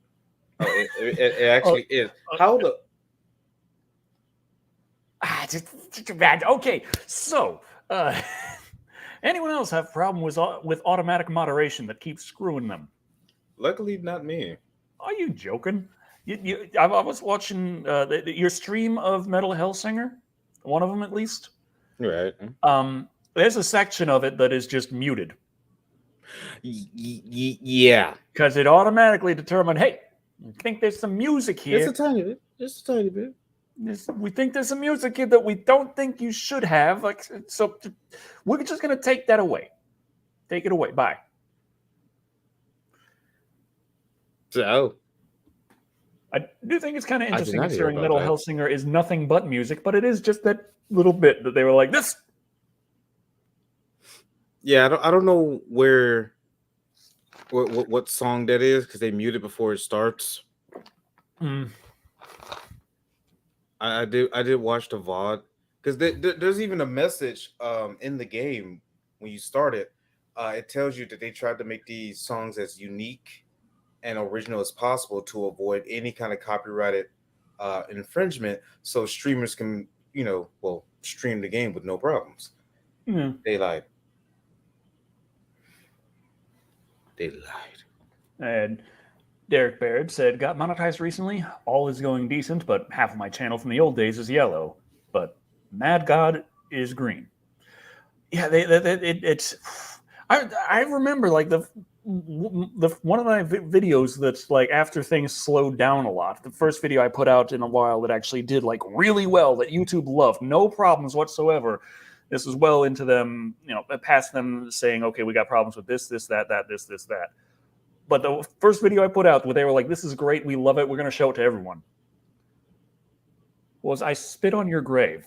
Oh, it actually is. How the? Okay, so anyone else have a problem with automatic moderation that keeps screwing them? Luckily, not me. Are you joking? I was watching your stream of Metal Hellsinger, one of them at least. Right. There's a section of it that is just muted. Yeah. Because it automatically determined, hey, I think there's some music here. Just a tiny bit. Just a tiny bit. We think there's some music here that we don't think you should have. Like, so we're just going to take that away. Take it away. Bye. So, I do think it's kind of interesting considering Metal Hellsinger is nothing but music, but it is just that little bit that they were like, this. Yeah, I don't know what song that is because they mute it before it starts. I did watch the VOD because there's even a message in the game when you start it. It tells you that they tried to make these songs as unique and original as possible to avoid any kind of copyrighted infringement, so streamers can stream the game with no problems. Yeah. They like. They lied. And Derek Baird said, got monetized recently. All is going decent, but half of my channel from the old days is yellow. But Mad God is green. Yeah, it's. I remember like the one of my videos that's like after things slowed down a lot. The first video I put out in a while that actually did like really well that YouTube loved, no problems whatsoever. This was well into them, past them saying, okay, we got problems with this, that, that. But the first video I put out where they were like, this is great, we love it, we're going to show it to everyone, was I spit on your grave.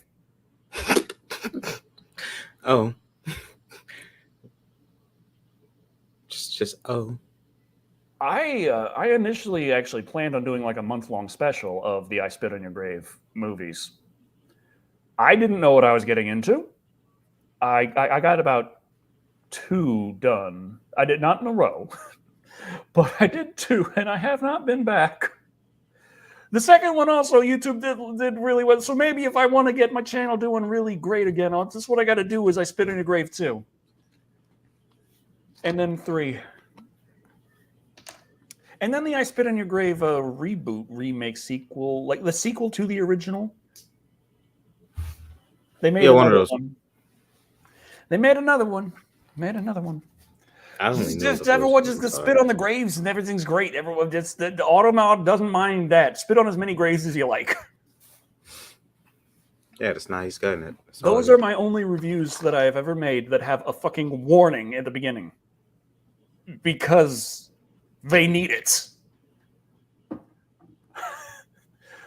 Oh. Just oh. I initially actually planned on doing like a month-long special of the I Spit on Your Grave movies. I didn't know what I was getting into. I got about 2 done. I did not in a row, but I did 2, and I have not been back. The second one also, YouTube did really well. So maybe if I want to get my channel doing really great again, just what I got to do is I Spit on Your Grave 2. And then 3. And then the I Spit on Your Grave reboot, remake, sequel, like the sequel to the original. They made one of those. They made another one. I don't everyone just spit on the graves and everything's great. Everyone just the Automod doesn't mind that. Spit on as many graves as you like. Yeah, that's nice, isn't it? Those are my only reviews that I have ever made that have a fucking warning at the beginning. Because they need it.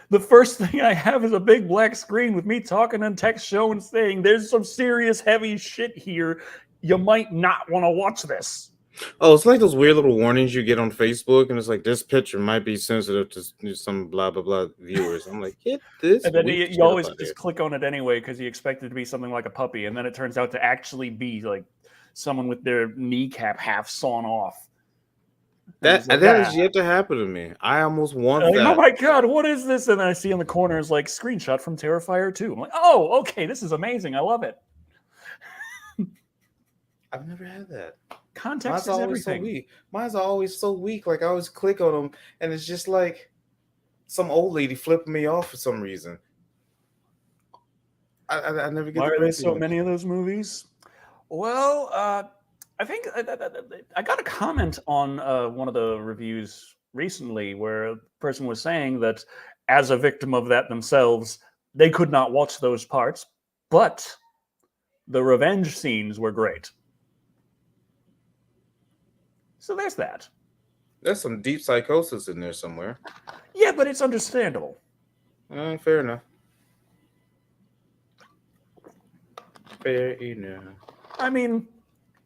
The first thing I have is a big black screen with me talking and text showing saying there's some serious heavy shit here. You might not want to watch this. Oh, it's like those weird little warnings you get on Facebook, and it's like this picture might be sensitive to some blah blah blah viewers. I'm like, get this. And then you always just click on it anyway because you expect it to be something like a puppy, and then it turns out to actually be like someone with their kneecap half sawn off. That has yet to happen to me. I almost want that. Oh my god, what is this? And then I see in the corners like screenshot from Terrifier 2. I'm like, oh, okay, this is amazing. I love it. I've never had that. Context is everything. So weak. Mine's always so weak. Like I always click on them, and it's just like some old lady flipping me off for some reason. I never get. Why are there so many of those movies? Well, I think I got a comment on one of the reviews recently where a person was saying that as a victim of that themselves, they could not watch those parts, but the revenge scenes were great. So there's that. There's some deep psychosis in there somewhere. Yeah, but it's understandable. Fair enough. Fair enough. I mean,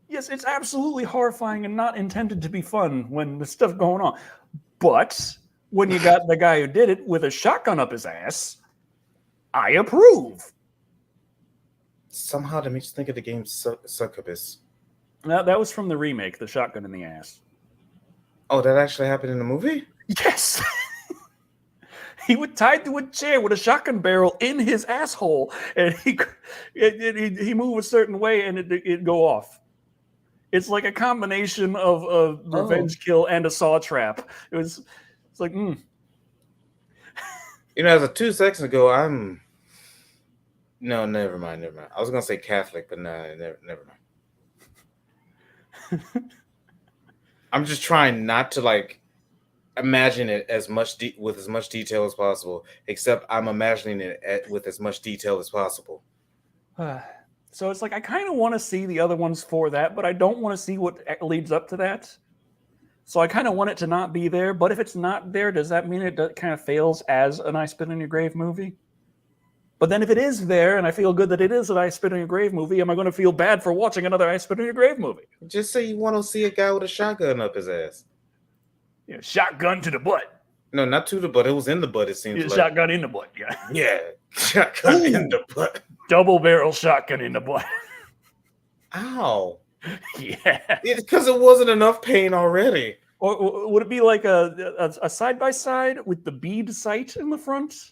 yes, it's absolutely horrifying and not intended to be fun when there's stuff going on. But when you got the guy who did it with a shotgun up his ass, I approve. Somehow that makes you think of the game Succubus. Now, that was from the remake, the shotgun in the ass. Oh, that actually happened in the movie? Yes. He was tied to a chair with a shotgun barrel in his asshole, and he moved a certain way, and it'd go off. It's like a combination of a revenge kill and a saw trap. It's like, You know, as of 2 seconds ago, No, never mind. I was gonna say Catholic, but no, never mind. I'm just trying not to like imagine it as much with as much detail as possible. Except I'm imagining it with as much detail as possible. So it's like I kind of want to see the other ones for that, but I don't want to see what leads up to that. So I kind of want it to not be there. But if it's not there, does that mean it kind of fails as an I Spit on Your Grave movie? But then if it is there, and I feel good that it is an I Spit on Your Grave movie, am I going to feel bad for watching another I Spit on Your Grave movie? Just say you want to see a guy with a shotgun up his ass. Yeah, shotgun to the butt. No, not to the butt. It was in the butt, it seems like. Shotgun in the butt, yeah. Yeah, shotgun in the butt. Double barrel shotgun in the butt. Ow. Yeah. Because it wasn't enough pain already. Or would it be like a side-by-side with the bead sight in the front?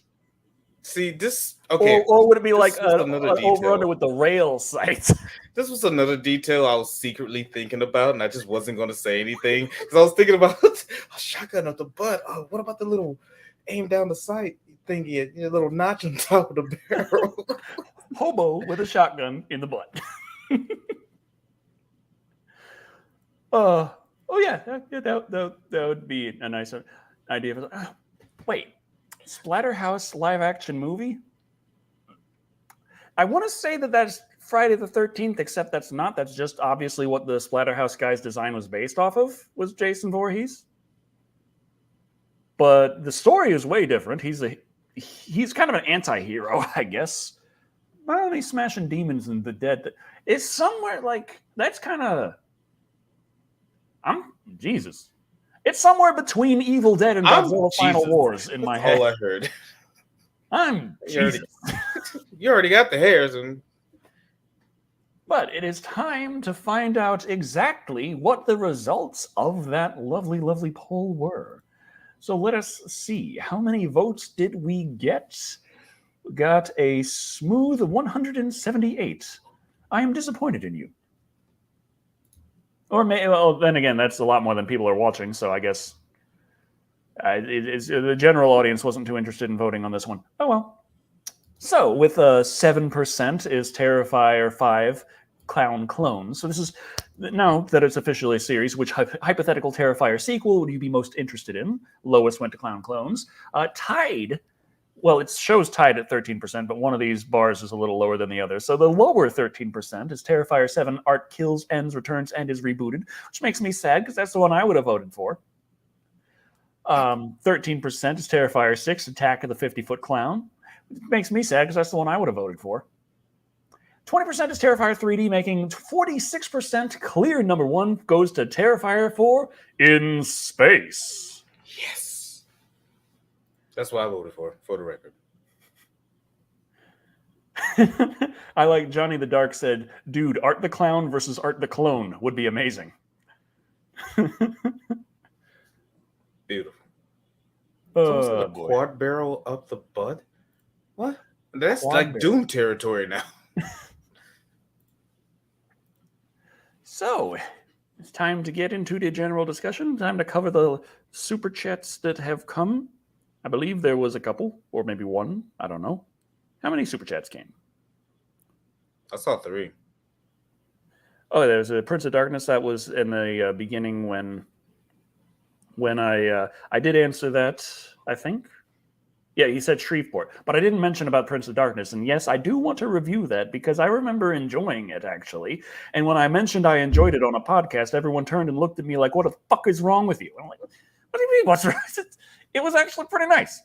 See, this... Okay. Or would it be like an over-under with the rail sight? This was another detail I was secretly thinking about, and I just wasn't going to say anything because I was thinking about a shotgun up the butt. Oh, what about the little aim down the sight thingy, little notch on top of the barrel? Hobo with a shotgun in the butt. Oh yeah, that would be a nice idea. Wait, Splatterhouse live action movie? I want to say that that's Friday the 13th, except that's not. That's just obviously what the Splatterhouse guy's design was based off of, was Jason Voorhees. But the story is way different. He's kind of an anti-hero, I guess. Well, he's smashing demons and the dead. It's somewhere like, that's kind of... Jesus. It's somewhere between Evil Dead and Godzilla Final Wars in my head. All I heard. Jesus. You already got the hairs. But it is time to find out exactly what the results of that lovely, lovely poll were. So let us see. How many votes did we get? We got a smooth 178. I am disappointed in you. Or then again, that's a lot more than people are watching, so I guess the general audience wasn't too interested in voting on this one. Oh well. So with 7% is Terrifier 5 Clown Clones. So this is, now that it's officially a series, which hypothetical Terrifier sequel would you be most interested in? Lowest went to Clown Clones. Tied, well, it shows tied at 13%, but one of these bars is a little lower than the other. So the lower 13% is Terrifier 7, Art Kills, Ends, Returns, and is Rebooted, which makes me sad because that's the one I would have voted for. 13% is Terrifier 6, Attack of the 50-Foot Clown. It makes me sad because that's the one I would have voted for. 20% is Terrifier 3D, making 46%. Clear number one goes to Terrifier 4 in Space. Yes. That's what I voted for the record. I like Johnny the Dark said, dude, Art the Clown versus Art the Clone would be amazing. Beautiful. So a quad barrel up the butt? What? That's quad like barrel. Doom territory now. So, it's time to get into the general discussion. Time to cover the super chats that have come. I believe there was a couple, or maybe one. I don't know. How many super chats came? I saw 3. Oh, there's a Prince of Darkness that was in the beginning when I did answer that, I think. Yeah, he said Shreveport. But I didn't mention about Prince of Darkness. And yes, I do want to review that because I remember enjoying it, actually. And when I mentioned I enjoyed it on a podcast, everyone turned and looked at me like, what the fuck is wrong with you? And I'm like, what do you mean, what's wrong? It was actually pretty nice.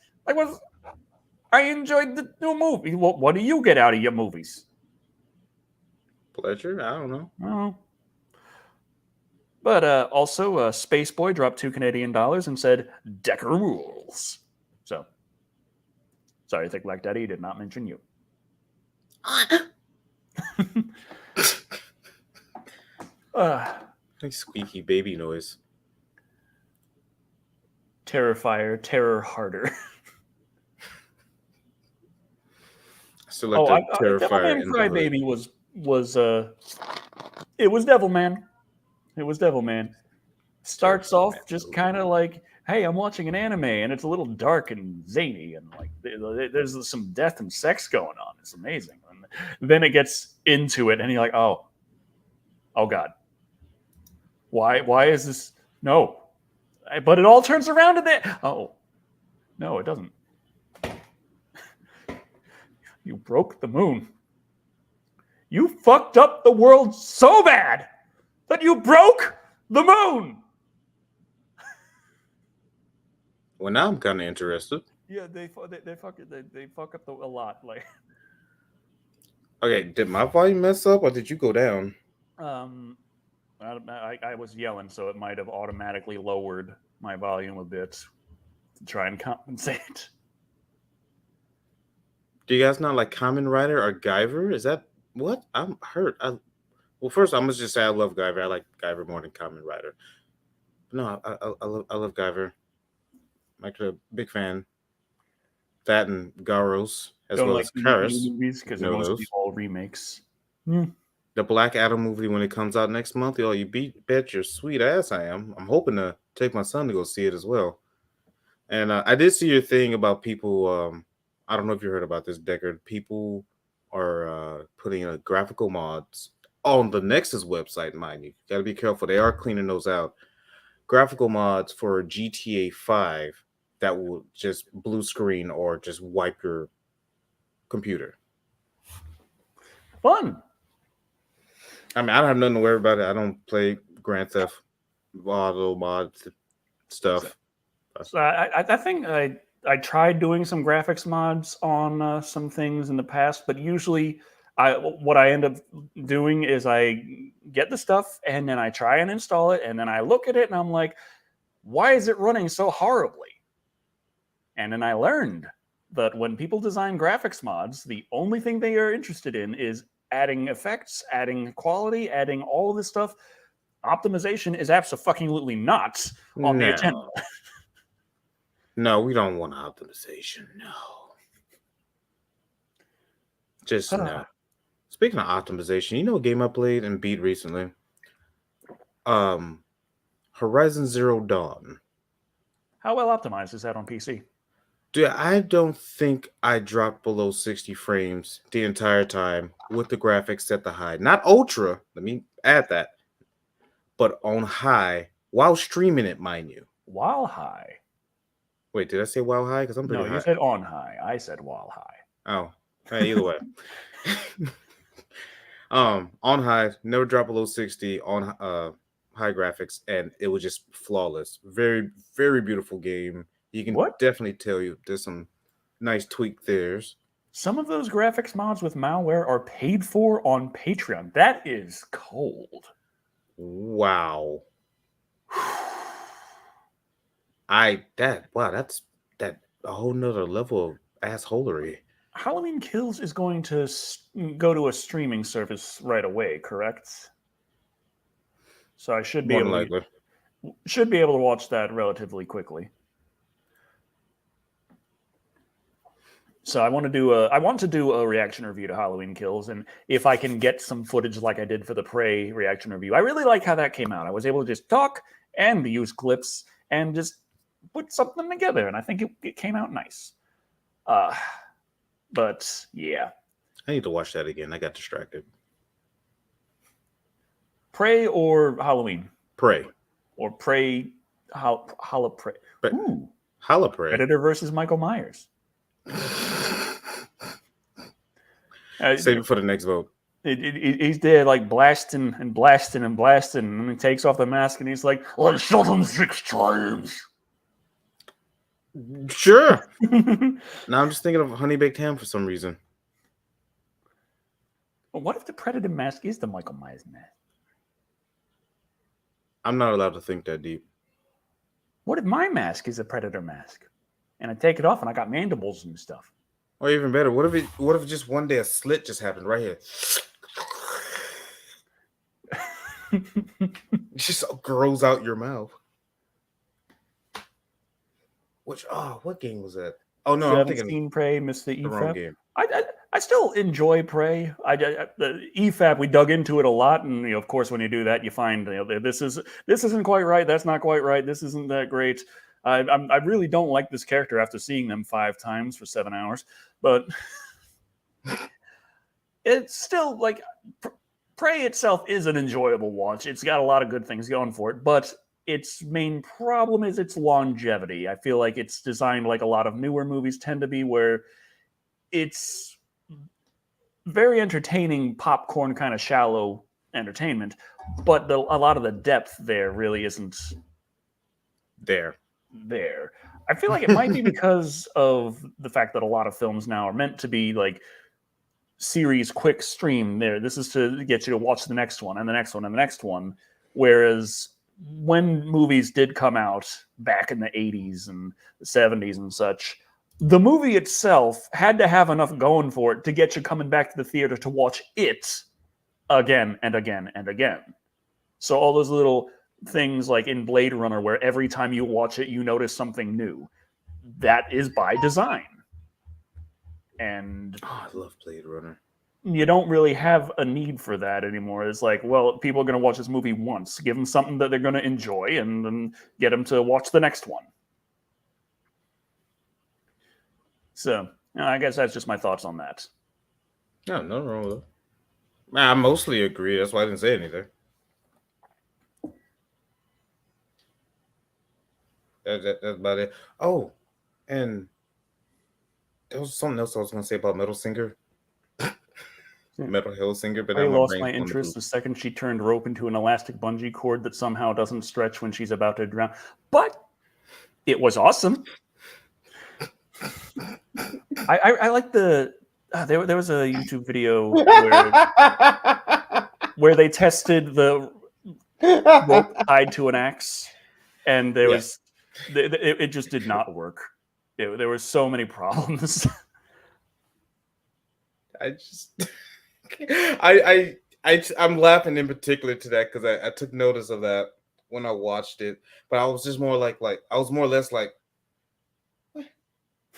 I enjoyed the new movie. What do you get out of your movies? Pleasure? I don't know. Oh. But also, Space Boy dropped $2 Canadian and said, Decker rules. So, sorry, Thick Black Daddy did not mention you. Nice squeaky baby noise. Terrifier, Terror Harder. So like the Terrifier. Devilman Crybaby was it was Devilman. It was Devilman. Starts off just kind of like, hey, I'm watching an anime and it's a little dark and zany and like there's some death and sex going on. It's amazing. And then it gets into it and you're like, oh God. Why is this? No. But it all turns around to that. Oh, no, it doesn't. You broke the moon. You fucked up the world so bad that you broke the moon. Well, now I'm kind of interested. Yeah, they fuck up a lot. Like, okay, did my volume mess up or did you go down? I was yelling, so it might have automatically lowered my volume a bit to try and compensate. Do you guys not like Kamen Rider or Guyver? Is that what? I'm hurt. Well, first, I'm going to just say I love Guyver. I like Guyver more than Kamen Rider. No, I love Guyver. I'm actually a big fan. That and Garros, as well as Karis. Movies, because they're mostly all remakes. the Black Adam movie when it comes out next month. Yo, bet your sweet ass I am. I'm hoping to take my son to go see it as well. And I did see your thing about people. I don't know if you heard about this, Deckard. People are putting graphical mods on the Nexus website, mind you. Got to be careful. They are cleaning those out. Graphical mods for GTA 5 that will just blue screen or just wipe your computer. Fun. I mean, I don't have nothing to worry about it. I don't play Grand Theft Auto mods stuff. So I think I tried doing some graphics mods on some things in the past, but usually what I end up doing is I get the stuff and then I try and install it and then I look at it and I'm like, why is it running so horribly? And then I learned that when people design graphics mods, the only thing they are interested in is adding effects, adding quality, adding all of this stuff. Optimization is absolutely not on the agenda. No, we don't want optimization. No. Just no. Speaking of optimization, you know what game I played and beat recently? Horizon Zero Dawn. How well optimized is that on PC? Dude, I don't think I dropped below 60 frames the entire time with the graphics set to high. Not ultra, let me add that, but on high while streaming it, mind you. While high? Wait, did I say while high? Because I'm pretty high. No, you said on high. I said while high. Oh, either way. On high, never drop below 60 on high graphics, and it was just flawless. Very, very beautiful game. You can definitely tell you there's some nice tweak there. Some of those graphics mods with malware are paid for on Patreon. That is cold. Wow. That's a whole nother level of assholery. Halloween Kills is going to go to a streaming service right away, correct? So I should be able to watch that relatively quickly. So I want to do a reaction review to Halloween Kills, and if I can get some footage like I did for the Prey reaction review. I really like how that came out. I was able to just talk and use clips and just put something together, and I think it came out nice. But yeah, I need to watch that again. I got distracted. Prey or Halloween? Prey. Or Prey, Prey. Ooh. Prey. Predator versus Michael Myers. Save it for the next vote. He's there like blasting and blasting and blasting, and he takes off the mask and he's like, "I shot him 6 times." Sure. Now I'm just thinking of Honey Baked Ham for some reason. But what if the Predator mask is the Michael Myers mask? I'm not allowed to think that deep. What if my mask is a Predator mask? And I take it off and I got mandibles and stuff. Or even better, what if just one day a slit just happened right here? It just grows out your mouth. What game was that? Oh no, I'm thinking Prey, missed the wrong game. I still enjoy Prey. The EFAP, we dug into it a lot, and of course, when you do that, you find this isn't quite right. That's not quite right. This isn't that great. I really don't like this character after seeing them 5 times for 7 hours, but it's still like Prey itself is an enjoyable watch. It's got a lot of good things going for it, but its main problem is its longevity. I feel like it's designed like a lot of newer movies tend to be, where it's very entertaining popcorn kind of shallow entertainment, but a lot of the depth there really isn't there. I feel like it might be because of the fact that a lot of films now are meant to be like series quick stream. This is to get you to watch the next one and the next one and the next one, whereas when movies did come out back in the 80s and the 70s and such, the movie itself had to have enough going for it to get you coming back to the theater to watch it again and again and again. So all those little things like in Blade Runner, where every time you watch it, you notice something new, that is by design. And I love Blade Runner. you don't really have a need for that anymore. It's like, well, people are going to watch this movie once. Give them something that they're going to enjoy, and then get them to watch the next one. So, I guess that's just my thoughts on that. No, nothing wrong with it. I mostly agree. That's why I didn't say anything. That's about it. Oh, and there was something else I was going to say about Metal Singer. Metal Hill Singer, but I now my lost brain's my on the interest poop. the second she turned rope into an elastic bungee cord that somehow doesn't stretch when she's about to drown. But it was awesome. I like the there was a YouTube video where they tested the rope tied to an axe, and there was it just did not work. There were so many problems. I'm laughing in particular to that because I took notice of that when I watched it, but I was just more like I was more or less like,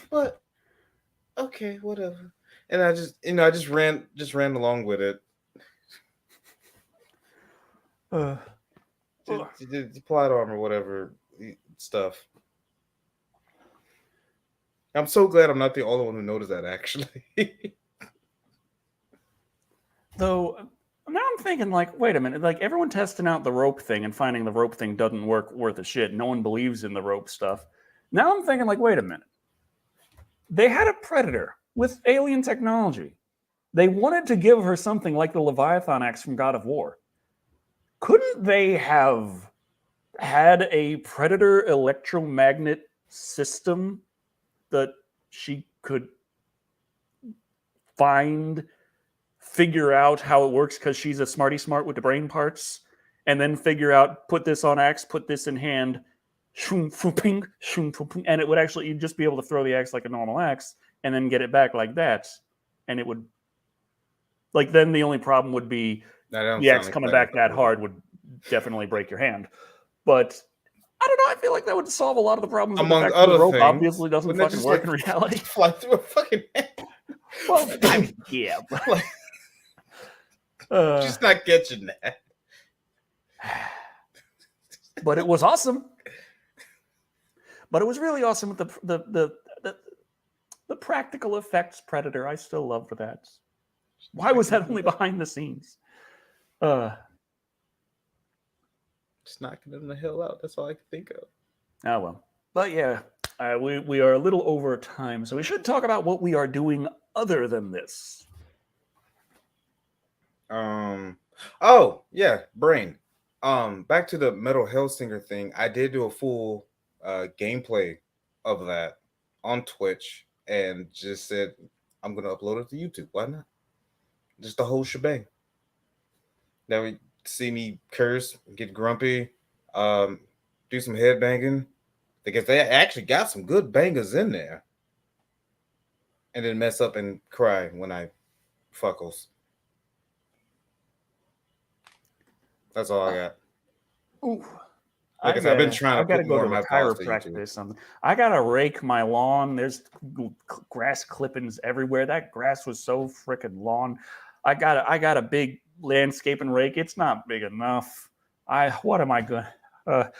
what? Okay, whatever. And I just ran along with it. The plot armor, whatever stuff. I'm so glad I'm not the only one who noticed that, actually. Though now I'm thinking, like, wait a minute, like everyone testing out the rope thing and finding the rope thing doesn't work worth a shit. No one believes in the rope stuff. Now I'm thinking, like, wait a minute. They had a predator with alien technology. They wanted to give her something like the Leviathan axe from God of War. Couldn't they have had a predator electromagnet system that she could figure out how it works because she's a smarty smart with the brain parts, and then figure out, put this on axe, put this in hand, and it would actually, you'd just be able to throw the axe like a normal axe and then get it back like that, and it would, like, then the only problem would be the axe coming back that hard would definitely break your hand. But I don't know, I feel like that would solve a lot of the problems. Among with the fact other that the rope things, obviously doesn't fucking work in reality. Fly through a fucking head. Well, I mean, yeah, but just not catching that. But it was awesome. But it was really awesome with the practical effects Predator. I still love that. Why was that only behind the scenes? Just knocking them the hell out. That's all I can think of. Oh well. But yeah, we are a little over time, so we should talk about what we are doing other than this. Oh yeah, brain. Back to the Metal Hellsinger thing. I did do a full gameplay of that on Twitch, and just said I'm gonna upload it to YouTube. Why not? Just the whole shebang. Now we see me curse, get grumpy, do some headbanging, because they actually got some good bangers in there, and then mess up and cry when I fuckles. That's all I got. Ooh. Like I've been trying to put more of my thoughts to chiropractor or something. I gotta rake my lawn. There's grass clippings everywhere. That grass was so freaking long. I got a big landscaping rake. It's not big enough. What am I going?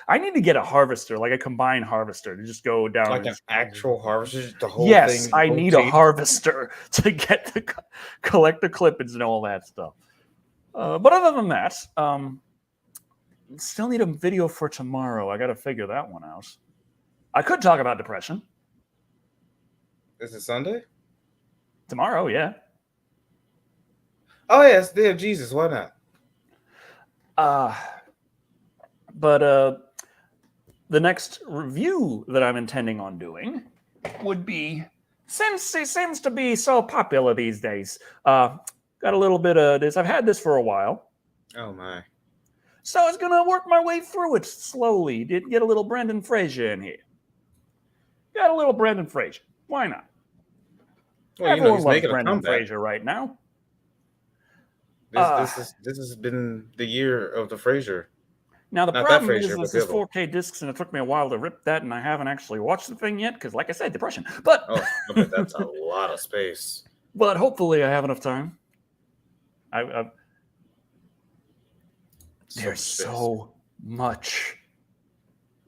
I need to get a harvester, like a combined harvester, to just go down. Like an actual harvester, the whole yes, thing. I need a harvester to get to collect the clippings and all that stuff. But other than that, still need a video for tomorrow. I got to figure that one out. I could talk about depression. Is it Sunday? Tomorrow, yeah. Oh, yeah, it's the day of Jesus. Why not? But the next review that I'm intending on doing would be, since it seems to be so popular these days, got a little bit of this. I've had this for a while. Oh, my. So I was going to work my way through it slowly. Did get a little Brendan Fraser in here. Got a little Brendan Fraser. Why not? Well, everyone loves Brendan Fraser right now. This has been the year of the Fraser. Now, the problem is this is 4K discs, and it took me a while to rip that, and I haven't actually watched the thing yet, because, like I said, depression. But I bet that's a lot of space. But hopefully I have enough time. There's space. so much.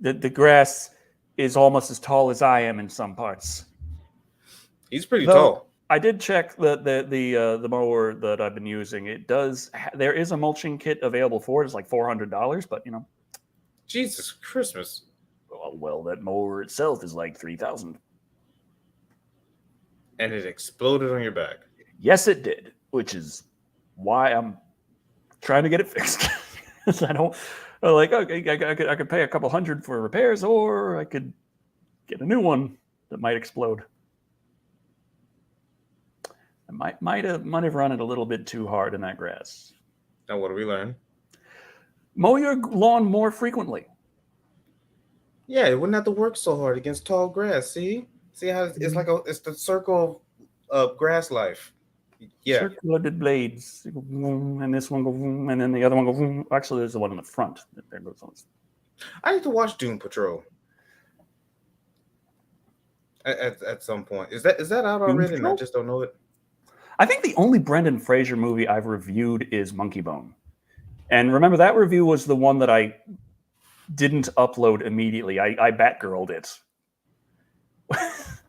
The grass is almost as tall as I am in some parts. He's pretty Though, tall. I did check the mower that I've been using. It does. There is a mulching kit available for it. It's like $400, but Jesus Christmas. well, that mower itself is like $3,000. And it exploded on your back. Yes, it did, which is why I'm trying to get it fixed. I don't like. Okay, I could pay a couple $100 for repairs, or I could get a new one that might explode. I might have run it a little bit too hard in that grass. Now, what do we learn? Mow your lawn more frequently. Yeah, it wouldn't have to work so hard against tall grass. See how it's like it's the circle of grass life. Yeah, Circular blades, and this one go, and then the other one go. Actually, there's the one in the front. There goes on. I need to watch Doom Patrol at some point. Is that out already? And I just don't know it. I think the only Brendan Fraser movie I've reviewed is Monkey Bone. And remember, that review was the one that I didn't upload immediately. I Batgirled it.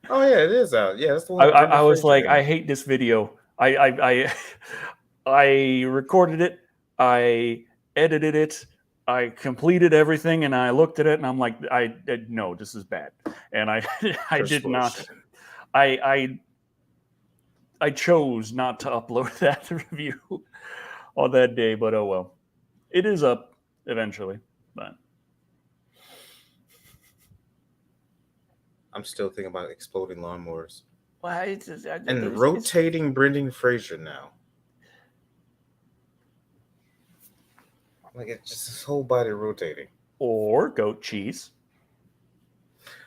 Oh yeah, it is out. Yeah, that's the one. I was like, I hate this video. I recorded it. I edited it. I completed everything, and I looked at it, and I'm like, no, this is bad. And I did not. I chose not to upload that review on that day, but oh well. It is up eventually, but I'm still thinking about exploding lawnmowers. Well, rotating Brendan Fraser now. Like it's just his whole body rotating. Or goat cheese.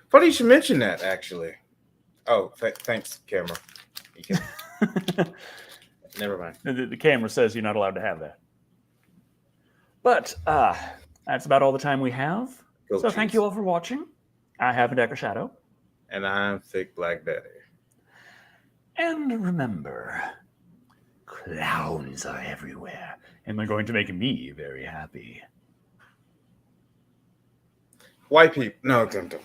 Funny you should mention that, actually. Oh, thanks, camera. Never mind. The camera says you're not allowed to have that. But that's about all the time we have. Goat so cheese. Thank you all for watching. I have a Decker Shadow. And I'm Thick Black Daddy. And remember, clowns are everywhere, and they're going to make me very happy. White people. No, don't.